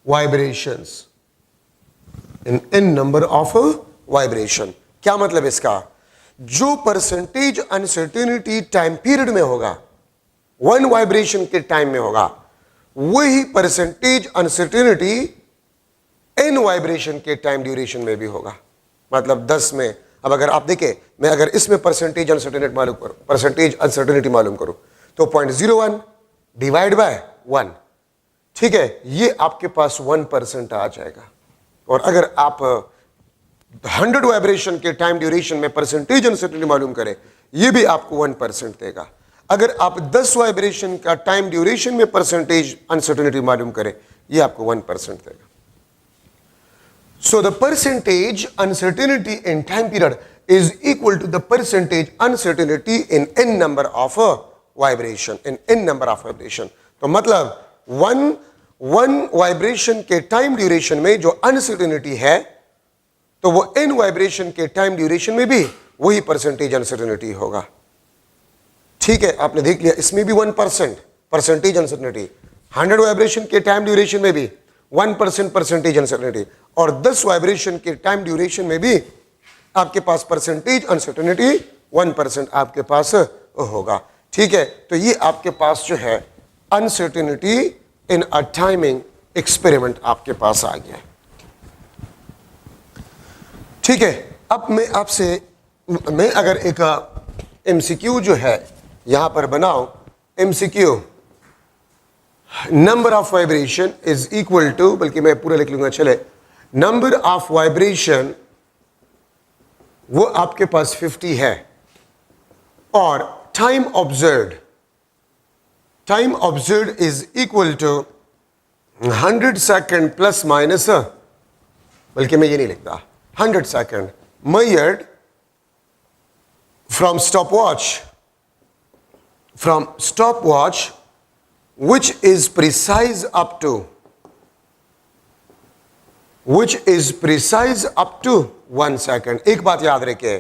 vibrations, in n number of vibration. क्या मतलब इसका? जो परसेंटेज अनसर्टेनिटी टाइम पीरियड में होगा, वन वाइब्रेशन के टाइम में होगा, वही परसेंटेज अनसर्टेनिटी n वाइब्रेशन के टाइम ड्यूरेशन में भी होगा। मतलब 10 में, अब अगर आप देखें, मैं अगर इसमें परसेंटेज अनसर्टेनिटी मालूम करूं, परसेंटेज अनसर्टेनिटी मालूम करूं, तो 0.01 डिवाइड बाय 1, ठीक है, ये आपके पास 1% आ जाएगा। और अगर आप 100 वाइब्रेशन के टाइम ड्यूरेशन में परसेंटेज अनसर्टेनिटी मालूम करें, ये भी आपको 1% देगा। अगर आप 10 वाइब्रेशन का टाइम ड्यूरेशन में परसेंटेज अनसर्टेनिटी मालूम करें, ये आपको 1% देगा। So the percentage uncertainty in time period is equal to the percentage uncertainty in n number of vibration, in n number of vibration। तो मतलब वन वाइब्रेशन के टाइम ड्यूरेशन में जो अनसर्टेनिटी है, तो वो n वाइब्रेशन के टाइम ड्यूरेशन में भी वही परसेंटेज अनसर्टेनिटी होगा। ठीक है, आपने देख लिया, इसमें भी 1% परसेंटेज अनसर्टेनिटी, 100 वाइब्रेशन के टाइम ड्यूरेशन में भी 1% परसेंटेज अनसर्टेनिटी, और 10 वाइब्रेशन के टाइम ड्यूरेशन में भी आपके पास परसेंटेज अनसर्टेनिटी 1% आपके पास होगा। ठीक है, तो ये आपके पास जो है uncertainty in a timing experiment आपके पास आ गया। ठीक है, अब मैं अगर एक एमसीक्यू जो है यहां पर बनाऊं, MCQ number of vibration is equal to, बल्कि मैं पूरा लिख लूंगा, चले, नंबर ऑफ वाइब्रेशन वो आपके पास 50 है, और time observed is equal to 100 second plus minus, बल्कि मैं ये नहीं लिखता, 100 second measured from stopwatch which is precise up to 1 second। एक बात याद रखिए,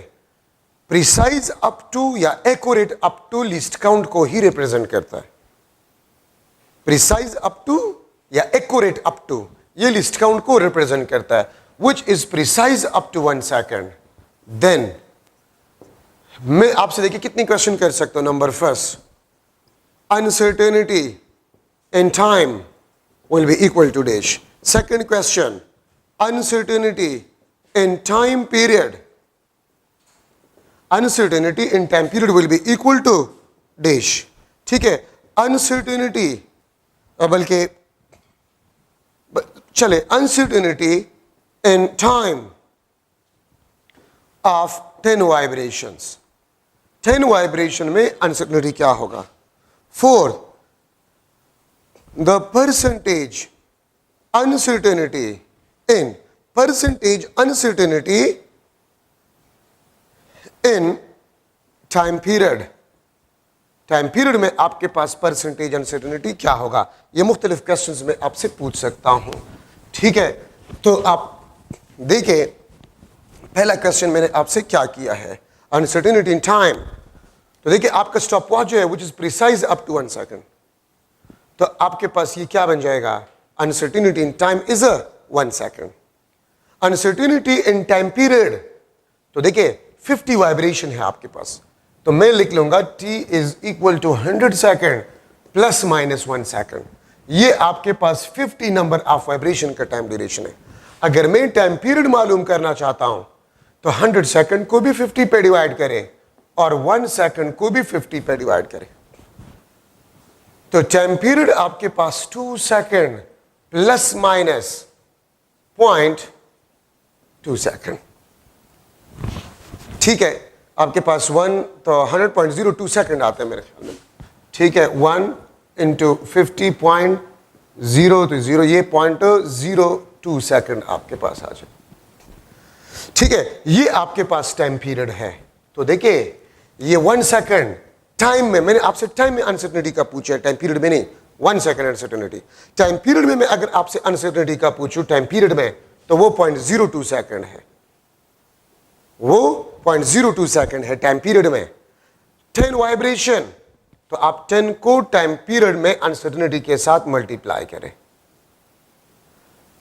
प्रिसाइज अप टू या accurate up to least count को ही रिप्रेजेंट करता है। प्रिसाइज अप टू या एक्यूरेट अप टू, ये लिस्ट काउंट को रिप्रेजेंट करता है। which is precise up to 1 second, then मैं आपसे देखिए कितनी क्वेश्चन कर सकता हूं। Number first, uncertainty in time will be equal to dash। second question, uncertainty in time period will be equal to dash। ठीक है, uncertainty, बल्कि चले, uncertainty in time of 10 vibrations, 10 vibration में अनसर्टेनिटी क्या होगा। Fourth, the percentage uncertainty in time period में आपके पास percentage uncertainty क्या होगा। ये मुख्तलिफ क्वेश्चंस में आपसे पूछ सकता हूं। ठीक है, तो आप देखिए, पहला क्वेश्चन मैंने आपसे क्या किया है, अनसर्टेनिटी इन टाइम। तो देखिए, आपका स्टॉप वॉच जो है which is precise up to 1 second, तो आपके पास ये क्या बन जाएगा, uncertainty in time is 1 second. Uncertainty in time period, तो देखिए 50 वाइब्रेशन है आपके पास, तो मैं लिख लूंगा t is equal to 100 second plus minus 1 second. ये आपके पास 50 नंबर ऑफ वाइब्रेशन का टाइम ड्यूरेशन है। अगर मैं टाइम पीरियड मालूम करना चाहता हूं, तो 100 सेकेंड को भी 50 पे डिवाइड करें और 1 सेकेंड को भी 50 पे डिवाइड करें, तो टाइम पीरियड आपके पास 2 सेकेंड प्लस माइनस 0.2 सेकेंड। ठीक है, आपके पास 1 तो 100.02 सेकेंड आते हैं मेरे ख्याल में। ठीक है, 1 इंटू 50.0 तो 0, ये 0.02 सेकेंड आपके पास आ जाए। ठीक है, ये आपके पास टाइम पीरियड है। तो देखिए, ये 1 सेकेंड टाइम में, मैंने आपसे टाइम में अनसर्टेनिटी का पूछा है, टाइम पीरियड में नहीं। 1 सेकेंड अनसर्टेनिटी, टाइम पीरियड में मैं अगर आपसे अनसर्टेनिटी का पूछूं टाइम पीरियड में, तो वो 0.02 सेकेंड है, वो 0.02 सेकेंड है टाइम पीरियड में। 10 वाइब्रेशन, तो आप 10 को टाइम पीरियड में अनसर्टेनिटी के साथ मल्टीप्लाई करें।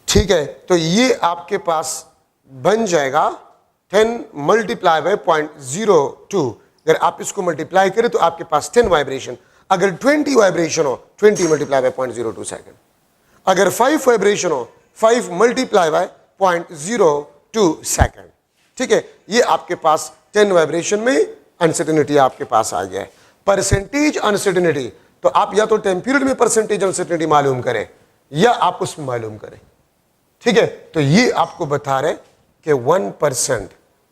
ठीक है, तो ये आपके पास बन जाएगा 10 मल्टीप्लाई बाय 0.02। अगर आप इसको मल्टीप्लाई करें तो आपके पास 10 वाइब्रेशन। अगर 20 वाइब्रेशन हो 20 मल्टीप्लाई बाय 0.02 सेकेंड। अगर 5 वाइब्रेशन हो 5 मल्टीप्लाई बाय 0.02 सेकेंड। ठीक है, ये आपके पास 10 वाइब्रेशन में अनसर्टेनिटी आपके पास आ गया है। परसेंटेज अनसर्टेनिटी, तो आप या तो टाइम पीरियड में परसेंटेज अनसर्टेनिटी मालूम करें या आप उसमें मालूम करें। ठीक है, तो ये आपको बता रहे कि 1%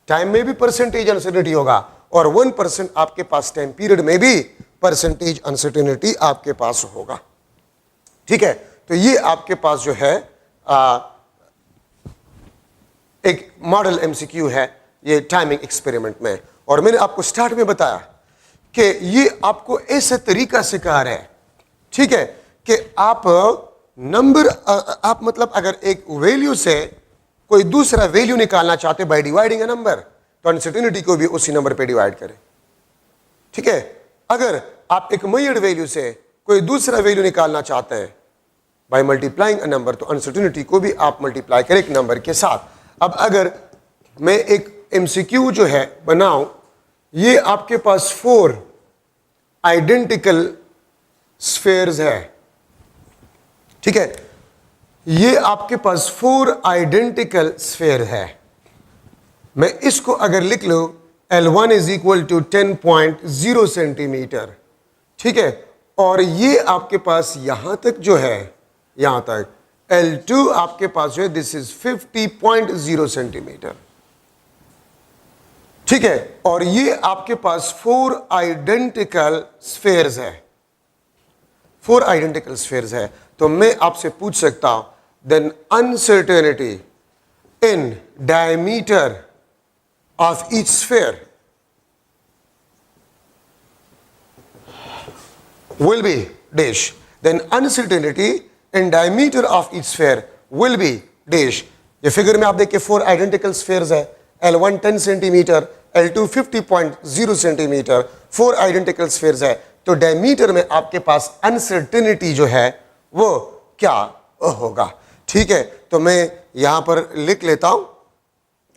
टाइम में भी परसेंटेज अनसर्टेनिटी होगा और 1% आपके पास टाइम पीरियड में भी परसेंटेज अनसर्टेनिटी आपके पास होगा। ठीक है, तो ये आपके पास जो है एक मॉडल एमसीक्यू है ये टाइमिंग एक्सपेरिमेंट में। और मैंने आपको स्टार्ट में बताया कि ये आपको ऐसे तरीका सिखा रहा है, ठीक है, कि आप नंबर आप मतलब अगर एक वैल्यू से कोई दूसरा वैल्यू निकालना चाहते बाय डिवाइडिंग अ नंबर, तो अनसर्टेनिटी को भी उसी नंबर पे डिवाइड करें। ठीक है, अगर आप एक मेजर्ड वैल्यू से कोई दूसरा वैल्यू निकालना चाहते हैं बाय मल्टीप्लाइंग अ नंबर, तो अनसर्टेनिटी को भी आप मल्टीप्लाई करें एक नंबर के साथ। अब अगर मैं एक एमसीक्यू जो है बनाऊं, ये आपके पास 4 आइडेंटिकल स्फीयर्स है। ठीक है, ये आपके पास 4 आइडेंटिकल स्फीयर है। मैं इसको अगर लिख लूं L1 is equal to 10.0 centimetre. ठीक है, और ये आपके पास यहां तक जो है, यहां तक L2 आपके पास जो है दिस इज 50.0 सेंटीमीटर। ठीक है, और ये आपके पास 4 आइडेंटिकल स्फीयर्स है। 4 आइडेंटिकल स्फीयर्स है, तो मैं आपसे पूछ सकता हूं then uncertainty in diameter of each sphere will be dash, then uncertainty in diameter of each sphere will be dash। ये फिगर में आप देखिए 4 आइडेंटिकल स्फीयर्स है, L1 10 centimetre, L2 50.0 centimetre, 4 identical spheres है, तो डायमीटर में आपके पास अनसर्टेनिटी जो है वो क्या होगा। ठीक है, तो मैं यहां पर लिख लेता हूं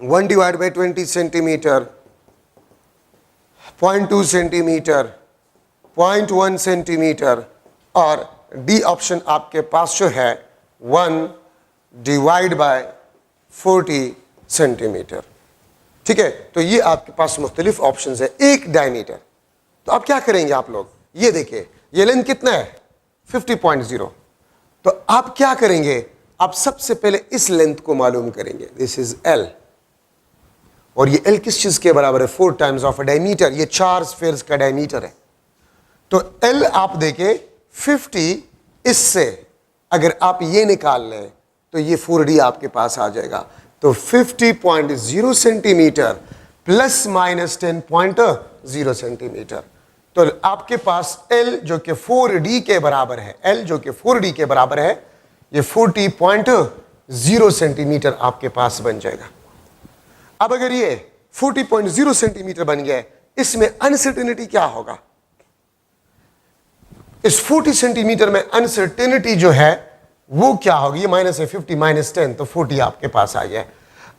1 divide by 20 centimetre, 0.2 centimetre, 0.1 centimetre, और डी ऑप्शन आपके पास जो है 1 डिवाइड बाय 40 सेंटीमीटर। ठीक है, तो ये आपके पास मुख्तलिफ ऑप्शन है। एक डायमीटर, तो आप क्या करेंगे आप लोग, ये देखिए ये लेंथ कितना है 50.0, तो आप क्या करेंगे, आप सबसे पहले इस लेंथ को मालूम करेंगे, दिस इज L, और ये L किस चीज के बराबर है 4 टाइम्स ऑफ अ डायमीटर, ये 4 स्फीयर्स का डायमीटर है। तो L आप देखें 50, इससे अगर आप ये निकाल लें तो ये 4D आपके पास आ जाएगा। तो 50.0 सेंटीमीटर प्लस माइनस 10.0 सेंटीमीटर, तो आपके पास L जो कि 4D के बराबर है, L जो कि 4D के बराबर है, ये 40.0 सेंटीमीटर आपके पास बन जाएगा। अब अगर ये 40.0 सेंटीमीटर बन गया, इसमें अनसर्टेनिटी क्या होगा, इस 40 सेंटीमीटर में अनसर्टेनिटी जो है वो क्या होगी, ये माइनस है 50 माइनस 10, तो 40 आपके पास आ गया है।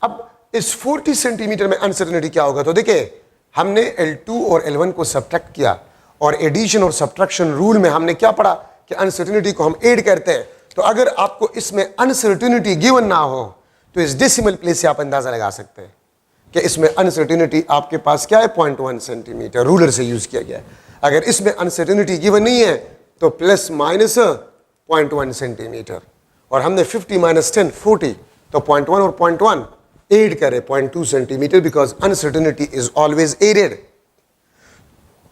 अब इस 40 सेंटीमीटर में अनसर्टेनिटी क्या होगा, तो देखिए हमने L2 और L1 को सब्ट्रैक्ट किया, और एडिशन और सब्ट्रैक्शन रूल में हमने क्या पढ़ा कि अनसर्टेनिटी को हम ऐड करते हैं। तो अगर आपको इसमें अनसर्टेनिटी गिवन ना हो तो इस डेसिमल प्लेस से आप अंदाजा लगा सकते हैं कि इसमें अनसर्टेनिटी आपके पास क्या है 0.1 सेंटीमीटर, रूलर से यूज किया गया है। अगर इसमें अनसर्टेनिटी गिवन नहीं है तो प्लस माइनस 0.1 सेंटीमीटर, और हमने 50 माइनस 10 40, तो 0.1 और 0.1 ऐड करें 0.2 centimetre, because uncertainty is always added.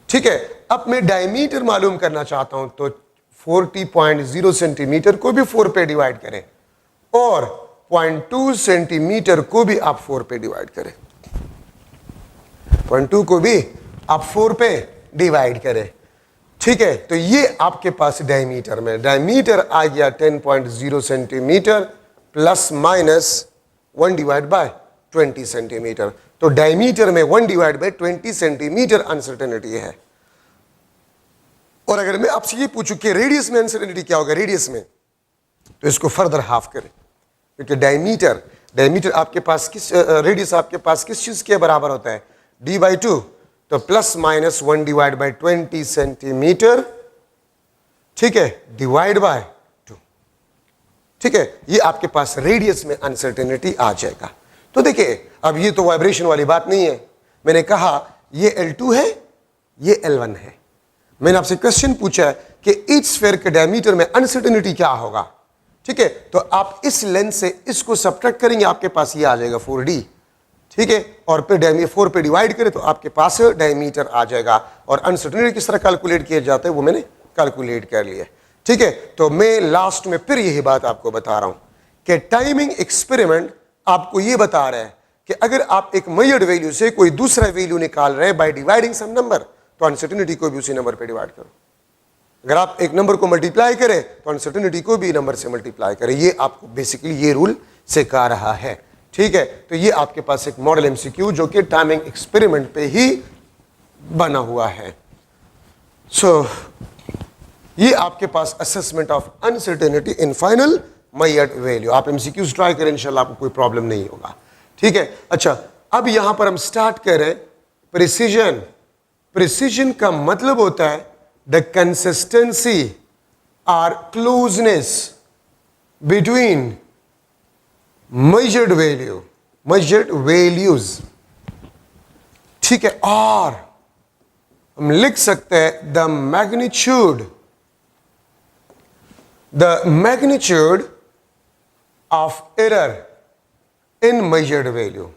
ठीक है, अब मैं डायमीटर मालूम करना चाहता हूं, तो 40.0 सेंटीमीटर को भी 4 पे डिवाइड करें और 0.2 सेंटीमीटर को भी आप 4 पे डिवाइड करें, 0.2 को भी आप 4 पे डिवाइड करें। ठीक है, तो ये आपके पास डायमीटर में, डायमीटर आ गया 10.0 centimetre plus minus 1 divide by 20 centimetre, तो डायमीटर में 1 डिवाइड बाय 20 सेंटीमीटर अनसर्टेनिटी है। और अगर मैं आपसे ये पूछूं कि रेडियस में अनसर्टेनिटी क्या होगा, रेडियस में, तो इसको फर्दर हाफ करें, क्योंकि डायमीटर आपके पास किस रेडियस आपके पास किस चीज के बराबर होता है, d/2, तो ±1 डिवाइड बाई 20 सेंटीमीटर, ठीक है, डिवाइड बाय 2, ठीक है, ये आपके पास रेडियस में अनसर्टेनिटी आ जाएगा। तो देखिए अब ये तो वाइब्रेशन वाली बात नहीं है, मैंने कहा ये L2 है, ये L1 है। मैंने आपसे क्वेश्चन पूछा कि ईच स्फीयर के डायमीटर में अनसर्टेनिटी क्या होगा, ठीक है, तो आप इस लेंथ से इसको सब्ट्रैक्ट करेंगे, आपके पास ये आ जाएगा 4D, ठीक है, और पे 4 पे डिवाइड करें तो आपके पास डायमीटर आ जाएगा। और अनसर्टेनिटी किस तरह कैलकुलेट किया जाता है वो मैंने कैलकुलेट कर लिया, ठीक है। तो मैं लास्ट में फिर यही बात आपको बता रहा हूं कि टाइमिंग एक्सपेरिमेंट आपको ये बता रहा है कि अगर आप एक मेजर्ड वैल्यू से कोई दूसरा वैल्यू निकाल रहे हैं बाय डिवाइडिंग सम नंबर, तो अनसर्टेनिटी को भी उसी नंबर पे डिवाइड करो। अगर आप एक नंबर को मल्टीप्लाई करें तो अनसर्टेनिटी को भी नंबर से मल्टीप्लाई करें। ये आपको बेसिकली ये रूल सिखा रहा है, ठीक है। तो ये आपके पास एक मॉडल एमसीक्यू जो कि टाइमिंग एक्सपेरिमेंट पे ही बना हुआ है। सो ये आपके पास assessment of uncertainty in final measured value. आप एमसीक्यूज ट्राई करें, इंशाल्लाह आपको कोई प्रॉब्लम नहीं होगा, ठीक है। अच्छा, अब यहां पर हम स्टार्ट करें प्रिसीजन। प्रिसीजन का मतलब होता है द कंसिस्टेंसी और क्लोजनेस बिटवीन मेजर्ड वैल्यूज, ठीक है। और हम लिख सकते हैं the magnitude of error in measured value.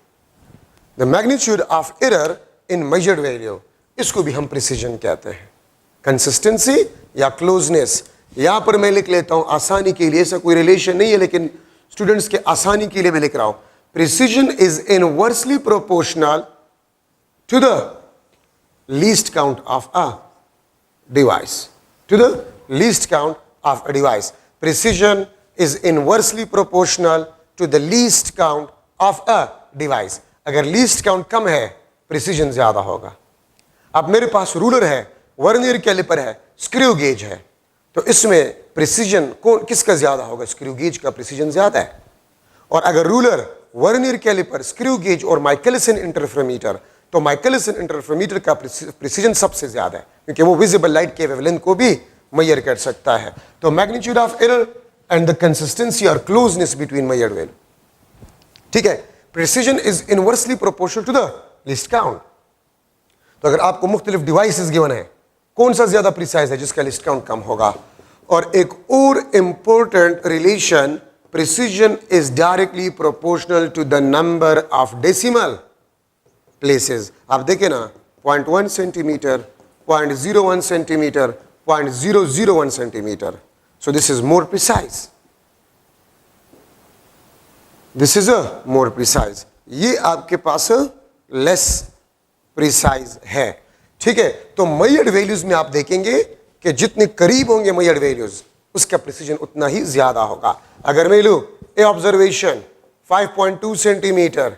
The magnitude of error in measured value, इसको भी हम प्रिसीजन कहते हैं। कंसिस्टेंसी या क्लोजनेस, यहां पर मैं लिख लेता हूं आसानी के लिए, ऐसा कोई रिलेशन नहीं है लेकिन स्टूडेंट्स के आसानी के लिए मैं लिख रहा हूं। Precision is inversely proportional to the least count of a device, to the least count of a device. Precision is inversely proportional to the least count of a device. अगर लीस्ट काउंट कम है precision ज्यादा होगा। अब मेरे पास ruler है, vernier calliper है, स्क्रू गेज है, तो इसमें प्रिसीजन कौन किसका ज्यादा होगा? स्क्रू गेज का प्रिसीजन ज्यादा है। और अगर ruler, vernier calliper, screw gauge और माइकलसन इंटरफेरोमीटर, तो माइकलसन इंटरफेरोमीटर का प्रिसीजन सबसे ज्यादा है क्योंकि वो विजिबल लाइट के वेवलेंथ को भी मेजर कर सकता है। तो magnitude of error and the consistency और क्लोजनेस बिटवीन मेजर्ड वैल्यू, ठीक है। Precision is inversely proportional to the least count. तो अगर आपको मुख्तलिफ डिवाइसेस गिवन है, कौन सा ज्यादा प्रिसाइज है? जिसका लिस्ट काउंट कम होगा। और एक और important relation, precision is directly proportional to the number of decimal places. आप देखें ना, 0.1 centimetre, 0.01 centimetre, 0.001 centimetre. So this is more precise, this is a more precise. ये आपके पास लेस प्रिसाइज है, ठीक है। तो मेजर्ड वैल्यूज में आप देखेंगे कि जितने करीब होंगे मेजर्ड वैल्यूज, उसका प्रिसीजन उतना ही ज्यादा होगा। अगर मैं लूं ए ऑब्जर्वेशन 5.2 सेंटीमीटर,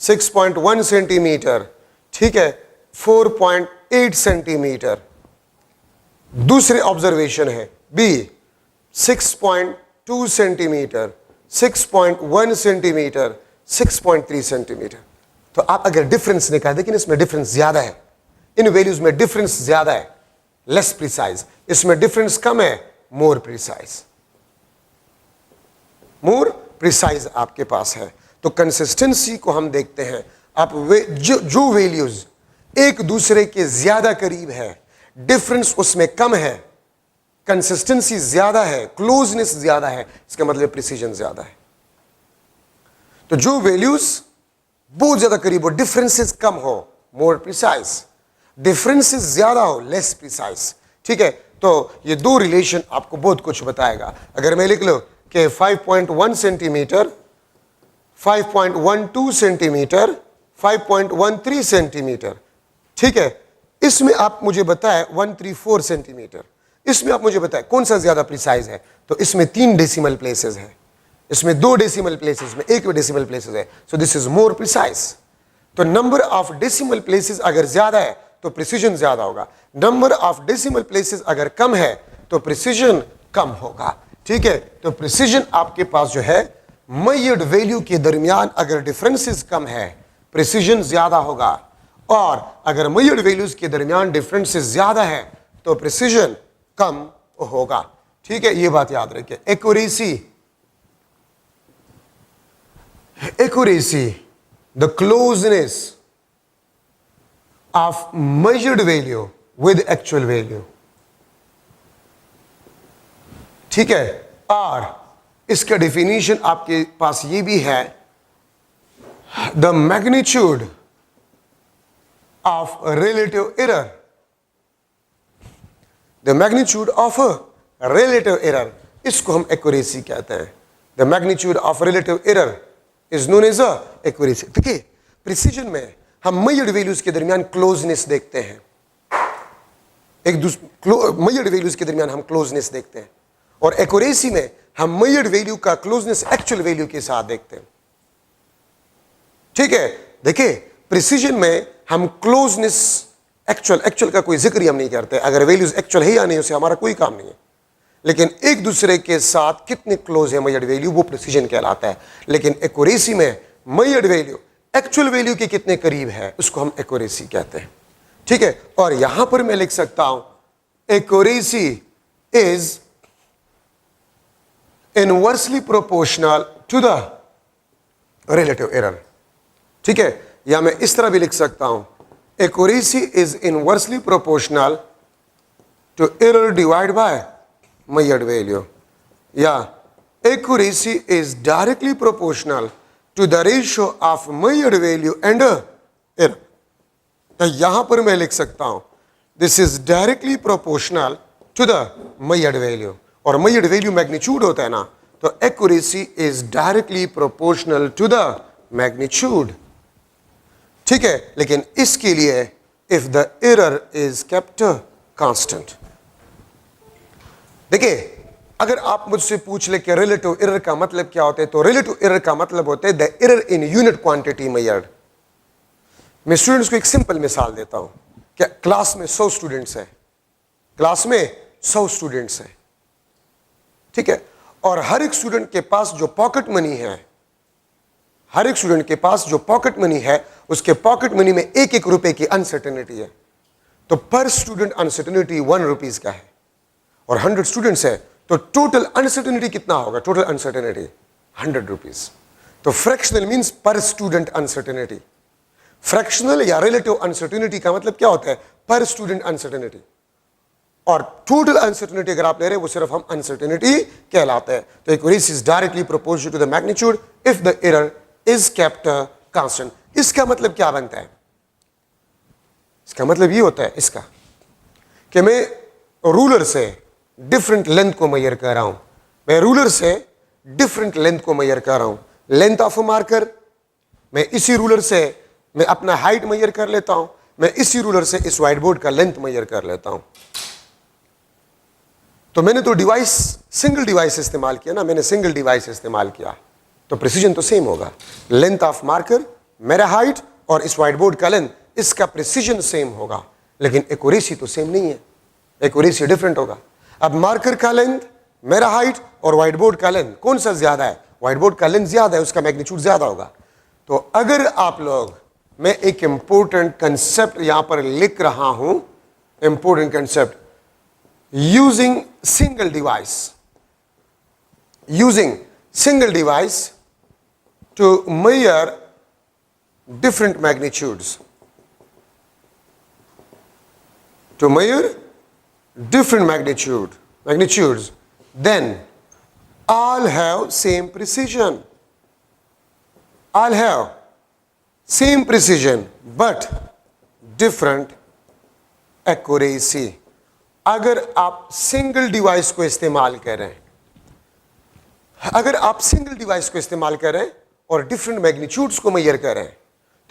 6.1 सेंटीमीटर, ठीक है, 4.8 सेंटीमीटर। दूसरे ऑब्जर्वेशन है बी 6.2 सेंटीमीटर, 6.1 सेंटीमीटर, 6.3 सेंटीमीटर। तो आप अगर डिफरेंस निकालें, लेकिन इसमें डिफरेंस ज्यादा है, इन वैल्यूज में डिफरेंस ज्यादा है, लेस प्रिसाइज। इसमें डिफरेंस कम है, मोर प्रिसाइज, मोर प्रिसाइज आपके पास है। तो कंसिस्टेंसी को हम देखते हैं, आप जो वैल्यूज एक दूसरे के ज्यादा करीब है, डिफरेंस उसमें कम है, कंसिस्टेंसी ज्यादा है, क्लोजनेस ज्यादा है, इसका मतलब प्रिसीजन ज्यादा है। तो जो वैल्यूज बहुत ज्यादा करीब हो, डिफरेंसेस कम हो, मोर प्रिसाइज, डिफरेंसेस ज्यादा हो, लेस प्रिसाइज, ठीक है। तो ये दो रिलेशन आपको बहुत कुछ बताएगा। अगर मैं लिख लो कि 5.1 सेंटीमीटर, 5.12 सेंटीमीटर, 5.13 सेंटीमीटर, ठीक है, इसमें आप मुझे बताएं 134 सेंटीमीटर, इसमें आप मुझे बताएं कौन सा ज्यादा प्रिसाइज है? तो इसमें 3 डेसिमल प्लेसेस है, इसमें 2 डेसिमल प्लेसेस में 1 डेसिमल प्लेसेस है। सो दिस इज मोर प्रिसाइज। तो नंबर ऑफ डेसिमल प्लेसेस अगर ज्यादा है तो प्रिसीजन ज्यादा होगा, नंबर ऑफ डेसिमल प्लेसेस अगर कम है तो प्रिसीजन कम होगा, ठीक है। तो प्रिसीजन आपके पास जो है मेजर्ड वैल्यू के दरमियान अगर डिफरेंसेस कम है प्रिसीजन ज्यादा होगा, और अगर मेजर्ड वैल्यूज के दरमियान डिफरेंसेस ज्यादा है तो प्रिसीजन कम होगा। ठीक है, ये बात याद रखिए। Accuracy the closeness of measured value with actual value. ठीक है, और इसका डेफिनेशन आपके पास ये भी है, the magnitude of relative error, the magnitude of relative error, इसको हम एक्यूरेसी कहते हैं। The magnitude of relative error is known as accuracy. देखिए, प्रिसीजन में हम मेजर्ड वैल्यूज के दरमियान क्लोजनेस देखते हैं, एक दूसरे मेजर्ड वैल्यूज के दरमियान हम क्लोजनेस देखते हैं, और एक्यूरेसी में हम मेजर्ड वैल्यू का क्लोजनेस एक्चुअल वैल्यू के साथ देखते हैं। ठीक है, देखिए प्रिसीजन में हम क्लोजनेस एक्चुअल का कोई जिक्र ही हम नहीं करते, अगर वैल्यूज एक्चुअल है या नहीं उससे हमारा कोई काम नहीं है, लेकिन एक दूसरे के साथ कितने क्लोज है मेजर्ड वैल्यू वो प्रिसीजन कहलाता है। लेकिन एक्यूरेसी में मेजर्ड वैल्यू एक्चुअल वैल्यू के कितने करीब है उसको हम एक्यूरेसी कहते हैं। ठीक है, और यहां पर मैं लिख सकता हूं accuracy is inversely proportional to the relative error. ठीक है, या मैं इस तरह भी लिख सकता हूं accuracy is inversely proportional to error divide by measured value, या accuracy is directly proportional to the ratio of measured value and error. तो यहां पर मैं लिख सकता हूं this is directly proportional to the measured value, और मेजर्ड वैल्यू मैग्नीट्यूड होता है ना, तो accuracy is directly proportional to the magnitude. ठीक है, लेकिन इसके लिए if the error is kept constant. देखिए, अगर आप मुझसे पूछ ले कि रिलेटिव एरर का मतलब क्या होता है, तो रिलेटिव एरर का मतलब होता है the error in unit quantity measured. मैं स्टूडेंट्स को एक सिंपल मिसाल देता हूं कि क्लास में 100 स्टूडेंट्स हैं, क्लास में 100 स्टूडेंट्स हैं। ठीक है, और हर एक स्टूडेंट के पास जो पॉकेट मनी है, हर एक स्टूडेंट के पास जो पॉकेट मनी है, उसके पॉकेट मनी में एक एक रुपए की अनसर्टेनिटी है, तो पर स्टूडेंट अनसर्टेनिटी 1 रुपीज का है, और 100 स्टूडेंट्स है तो टोटल अनसर्टेनिटी कितना होगा? Total uncertainty 100 rupees. तो फ्रैक्शनल मींस पर स्टूडेंट अनसर्टेनिटी। फ्रैक्शनल या रिलेटिव अनसर्टेनिटी का मतलब क्या होता है? पर स्टूडेंट अनसर्टेनिटी। और टोटल अनसर्टेनिटी अगर आप ले रहे हैं वो सिर्फ हम अनसर्टेनिटी कहलाता है। तो accuracy is directly proportional to the magnitude if the error is kept constant. इसका मतलब क्या बनता है? इसका मतलब ये होता है इसका कि मैं रूलर से डिफरेंट लेंथ को मेजर कर रहा हूं, मैं रूलर से डिफरेंट लेंथ को मेजर कर रहा हूं। लेंथ ऑफ अ मार्कर, मैं इसी रूलर से मैं अपना हाइट मेजर कर लेता हूं, मैं इसी रूलर से इस व्हाइट बोर्ड का लेंथ मेजर कर लेता हूं। तो मैंने तो डिवाइस सिंगल डिवाइस इस्तेमाल किया ना, मैंने सिंगल डिवाइस इस्तेमाल किया, तो प्रिसीजन तो सेम होगा। लेंथ ऑफ मार्कर, मेरा हाइट और इस व्हाइट बोर्ड का लेंथ, इसका प्रिसीजन सेम होगा, लेकिन एक्यूरेसी तो सेम नहीं है, एक्यूरेसी डिफरेंट होगा। अब मार्कर का लेंथ, मेरा हाइट और व्हाइट बोर्ड का लेंथ कौन सा ज्यादा है? व्हाइट बोर्ड का लेंथ ज्यादा है, उसका मैग्नीट्यूड ज्यादा होगा। तो अगर आप लोग, मैं एक इंपॉर्टेंट कंसेप्ट यहां पर लिख रहा हूं, important concept, using single device to measure different magnitudes, to measure different magnitudes, then all have same precision, all have same precision but different accuracy। अगर आप सिंगल डिवाइस को इस्तेमाल कर रहे हैं, अगर आप सिंगल डिवाइस को इस्तेमाल कर रहे हैं और डिफरेंट मैग्नीट्यूड्स को मेजर कर रहे हैं,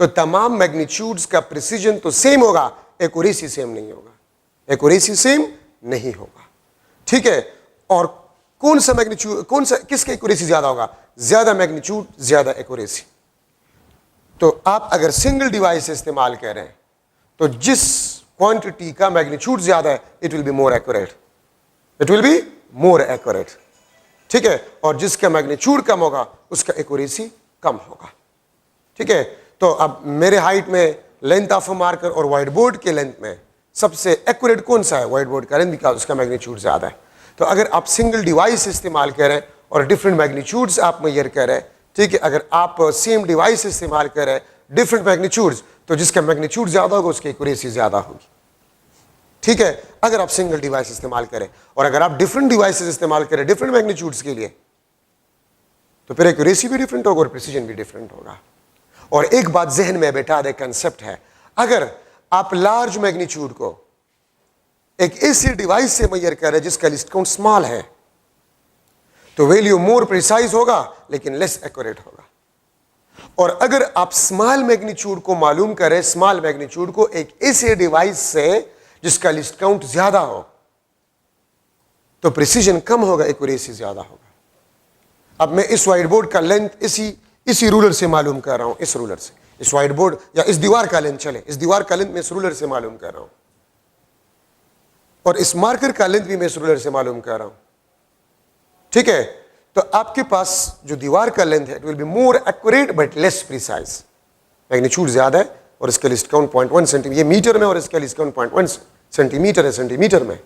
तो तमाम मैग्नीट्यूड्स का प्रिसीजन तो सेम होगा, एक्यूरेसी सेम नहीं होगा, एक्यूरेसी सेम नहीं होगा। ठीक है, और कौन सा मैग्नीट्यूड, कौन सा, किसका एक्यूरेसी ज्यादा होगा? ज्यादा मैग्नीट्यूड ज्यादा एक्यूरेसी। तो आप अगर सिंगल डिवाइस इस्तेमाल कर रहे हैं तो जिस क्वांटिटी का मैग्नीट्यूड ज्यादा है, it will be more accurate, it will be more accurate. ठीक है, और जिसका मैग्नीट्यूड कम होगा उसका एक्यूरेसी कम होगा। ठीक है, तो अब मेरे हाइट में लेंथ ऑफ मार्कर और व्हाइट बोर्ड के लेंथ में सबसे एक्यूरेट कौन सा है? व्हाइट बोर्ड का लेंथ, बिकॉज उसका मैग्नीट्यूड ज्यादा है। तो अगर आप सिंगल डिवाइस इस्तेमाल करें और डिफरेंट मैग्नीट्यूड्स आप मेजर करें, ठीक है, अगर आप सेम डिवाइस इस्तेमाल करें डिफरेंट मैग्नीट्यूड्स, तो जिसका मैग्नीट्यूड ज्यादा होगा उसकी एक्यूरेसी ज्यादा होगी। ठीक है, अगर आप सिंगल डिवाइस इस्तेमाल करें, और अगर आप डिफरेंट डिवाइसेस इस्तेमाल करें डिफरेंट मैग्नीट्यूड्स के लिए, तो फिर एक्यूरेसी भी डिफरेंट होगा और प्रिसीजन भी डिफरेंट होगा। और एक बात जहन में बैठा दे, कंसेप्ट है, अगर आप लार्ज मैग्नीट्यूड को एक ऐसी डिवाइस से मेजर करें जिसका लिस्ट काउंट स्मॉल है, तो वैल्यू मोर प्रिसाइज होगा लेकिन लेस एक्यूरेट होगा। और अगर आप स्मॉल मैग्नीट्यूड को मालूम करें, स्मॉल मैग्नीट्यूड को एक ऐसे डिवाइस से जिसका लिस्ट काउंट ज्यादा हो, तो प्रिसीजन कम होगा, एक्यूरेसी ज्यादा होगा। अब मैं इस व्हाइट बोर्ड का लेंथ इसी रूलर से मालूम कर रहा हूं, इस रूलर से, इस व्हाइट बोर्ड या इस दीवार का लेंथ, चले इस दीवार का लेंथ मैं इस रूलर से मालूम कर रहा हूं, और इस मार्कर का लेंथ भी मैं इस रूलर से मालूम कर रहा हूं। ठीक है, तो आपके पास जो दीवार का लेंथ है it will be more accurate but less precise. Magnitude ज्यादा है और इसका लिस्ट काउंट 0.1 सेंटीमीटर, ये मीटर में, और इसका लिस्ट काउंट 0.1 सेंटीमीटर है, सेंटीमीटर में।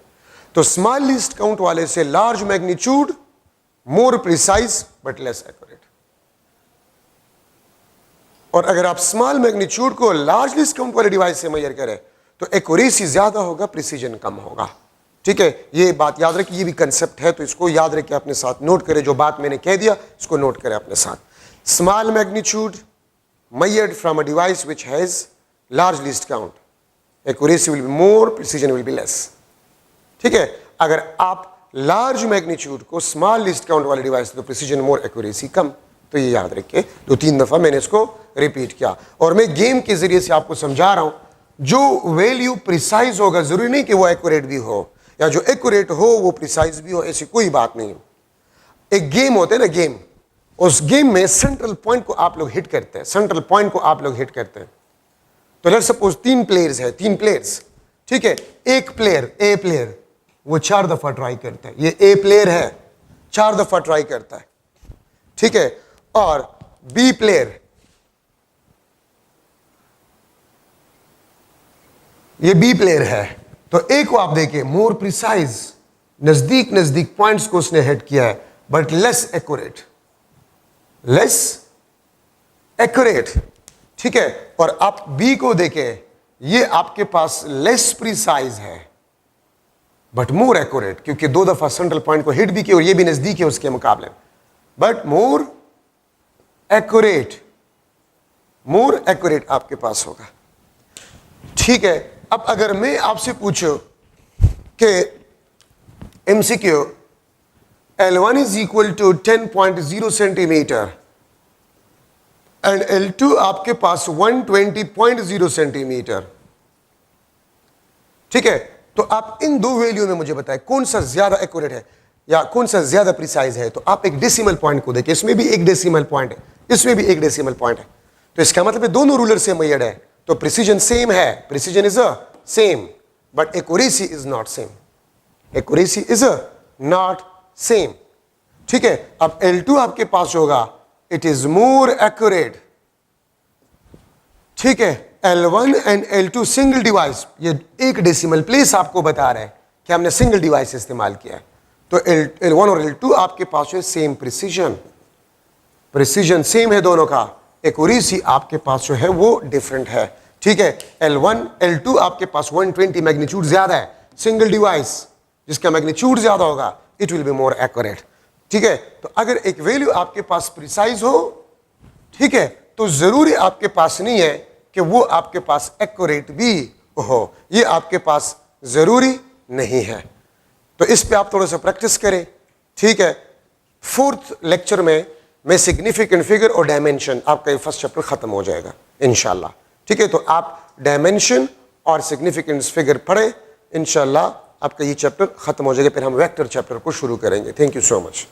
तो स्मॉल लिस्ट काउंट वाले से large magnitude more precise but less accurate. और अगर आप स्मॉल मैग्नीट्यूड को लार्ज लिस्ट काउंट वाले डिवाइस से मेजर करें तो एक्यूरेसी ज्यादा होगा, प्रिसीजन कम होगा। ठीक है, ये बात याद रखिए, ये भी कंसेप्ट है, तो इसको याद रखिए, अपने साथ नोट करें, जो बात मैंने कह दिया इसको नोट करें अपने साथ। Small magnitude measured from a device which has large least count, accuracy will be more, precision will be less. ठीक है, अगर आप लार्ज मैग्नीट्यूड को स्मॉल लिस्ट काउंट वाले डिवाइस तो प्रिसीजन मोर, एक्यूरेसी कम। तो ये याद रखिए, 2-3 दफा मैंने इसको रिपीट किया, और मैं गेम के जरिए से आपको समझा रहा हूं। जो वैल्यू प्रिसाइज होगा जरूरी नहीं कि वो एक्यूरेट भी हो, या जो एक्यूरेट हो वो प्रिसाइज भी हो, ऐसी कोई बात नहीं। एक गेम होता है ना, गेम, उस गेम में सेंट्रल पॉइंट को आप लोग हिट करते हैं, सेंट्रल पॉइंट को आप लोग हिट करते हैं। तो लेट्स सपोज 3 प्लेयर्स है, 3 प्लेयर्स, ठीक है, एक प्लेयर, ए प्लेयर, वो 4 दफा ट्राई करता है, ये ए प्लेयर है 4 दफा ट्राई करता है, ठीक है, और बी प्लेयर, ये बी प्लेयर है, तो ए को आप देखिए मोर प्रिसाइज, नजदीक नजदीक पॉइंट्स को उसने हिट किया है, but less accurate, less accurate, ठीक है। और आप बी को देखें, ये आपके पास लेस प्रिसाइज है बट मोर एक्यूरेट, क्योंकि 2 दफा सेंट्रल पॉइंट को हिट भी किया और ये भी नजदीक है उसके मुकाबले, but more accurate, more accurate आपके पास होगा। ठीक है, अब अगर मैं आपसे पूछूं कि MCQ L1 is equal to 10.0 centimetre and L2 आपके पास 120.0 सेंटीमीटर, ठीक है, तो आप इन दो वैल्यू में मुझे बताएं कौन सा ज्यादा एक्यूरेट है या कौन सा ज्यादा प्रिसाइज है। तो आप एक डेसिमल पॉइंट को देखिए, इसमें भी एक डेसिमल पॉइंट है, इसमें भी एक डेसिमल पॉइंट है, तो इसका मतलब है दोनों रूलर से मेजर्ड है, तो प्रिसीजन सेम है, precision is a same, but accuracy is not same, accuracy is a not same. ठीक है, अब L2 आपके पास होगा, इट इज मोर एक्यूरेट, ठीक है। L1 and L2 single device, ये एक डेसिमल प्लेस आपको बता रहा है कि हमने सिंगल डिवाइस इस्तेमाल किया है, तो L1 और L2 आपके पास है सेम प्रिसीजन, प्रिसीजन सेम है दोनों का, एक्यूरेसी आपके पास जो है वो डिफरेंट है। ठीक है, L1 L2 आपके पास 120 मैग्नीट्यूड ज्यादा है, सिंगल डिवाइस जिसका मैग्नीट्यूड ज्यादा होगा it will be more accurate. ठीक है, तो अगर एक वैल्यू आपके पास प्रिसाइज हो, ठीक है, तो जरूरी आपके पास नहीं है कि वो आपके पास एक्यूरेट भी हो, ये आपके पास जरूरी नहीं है। तो इस पे आप थोड़ा सा प्रैक्टिस करें। ठीक है, 4th लेक्चर में मैं सिग्निफिकेंट फिगर और डायमेंशन, आपका ये फर्स्ट चैप्टर खत्म हो जाएगा इंशाल्लाह। ठीक है, तो आप डायमेंशन और सिग्निफिकेंट फिगर पढ़े, इंशाल्लाह आपका ये चैप्टर खत्म हो जाएगा, फिर हम वेक्टर चैप्टर को शुरू करेंगे। Thank you so much.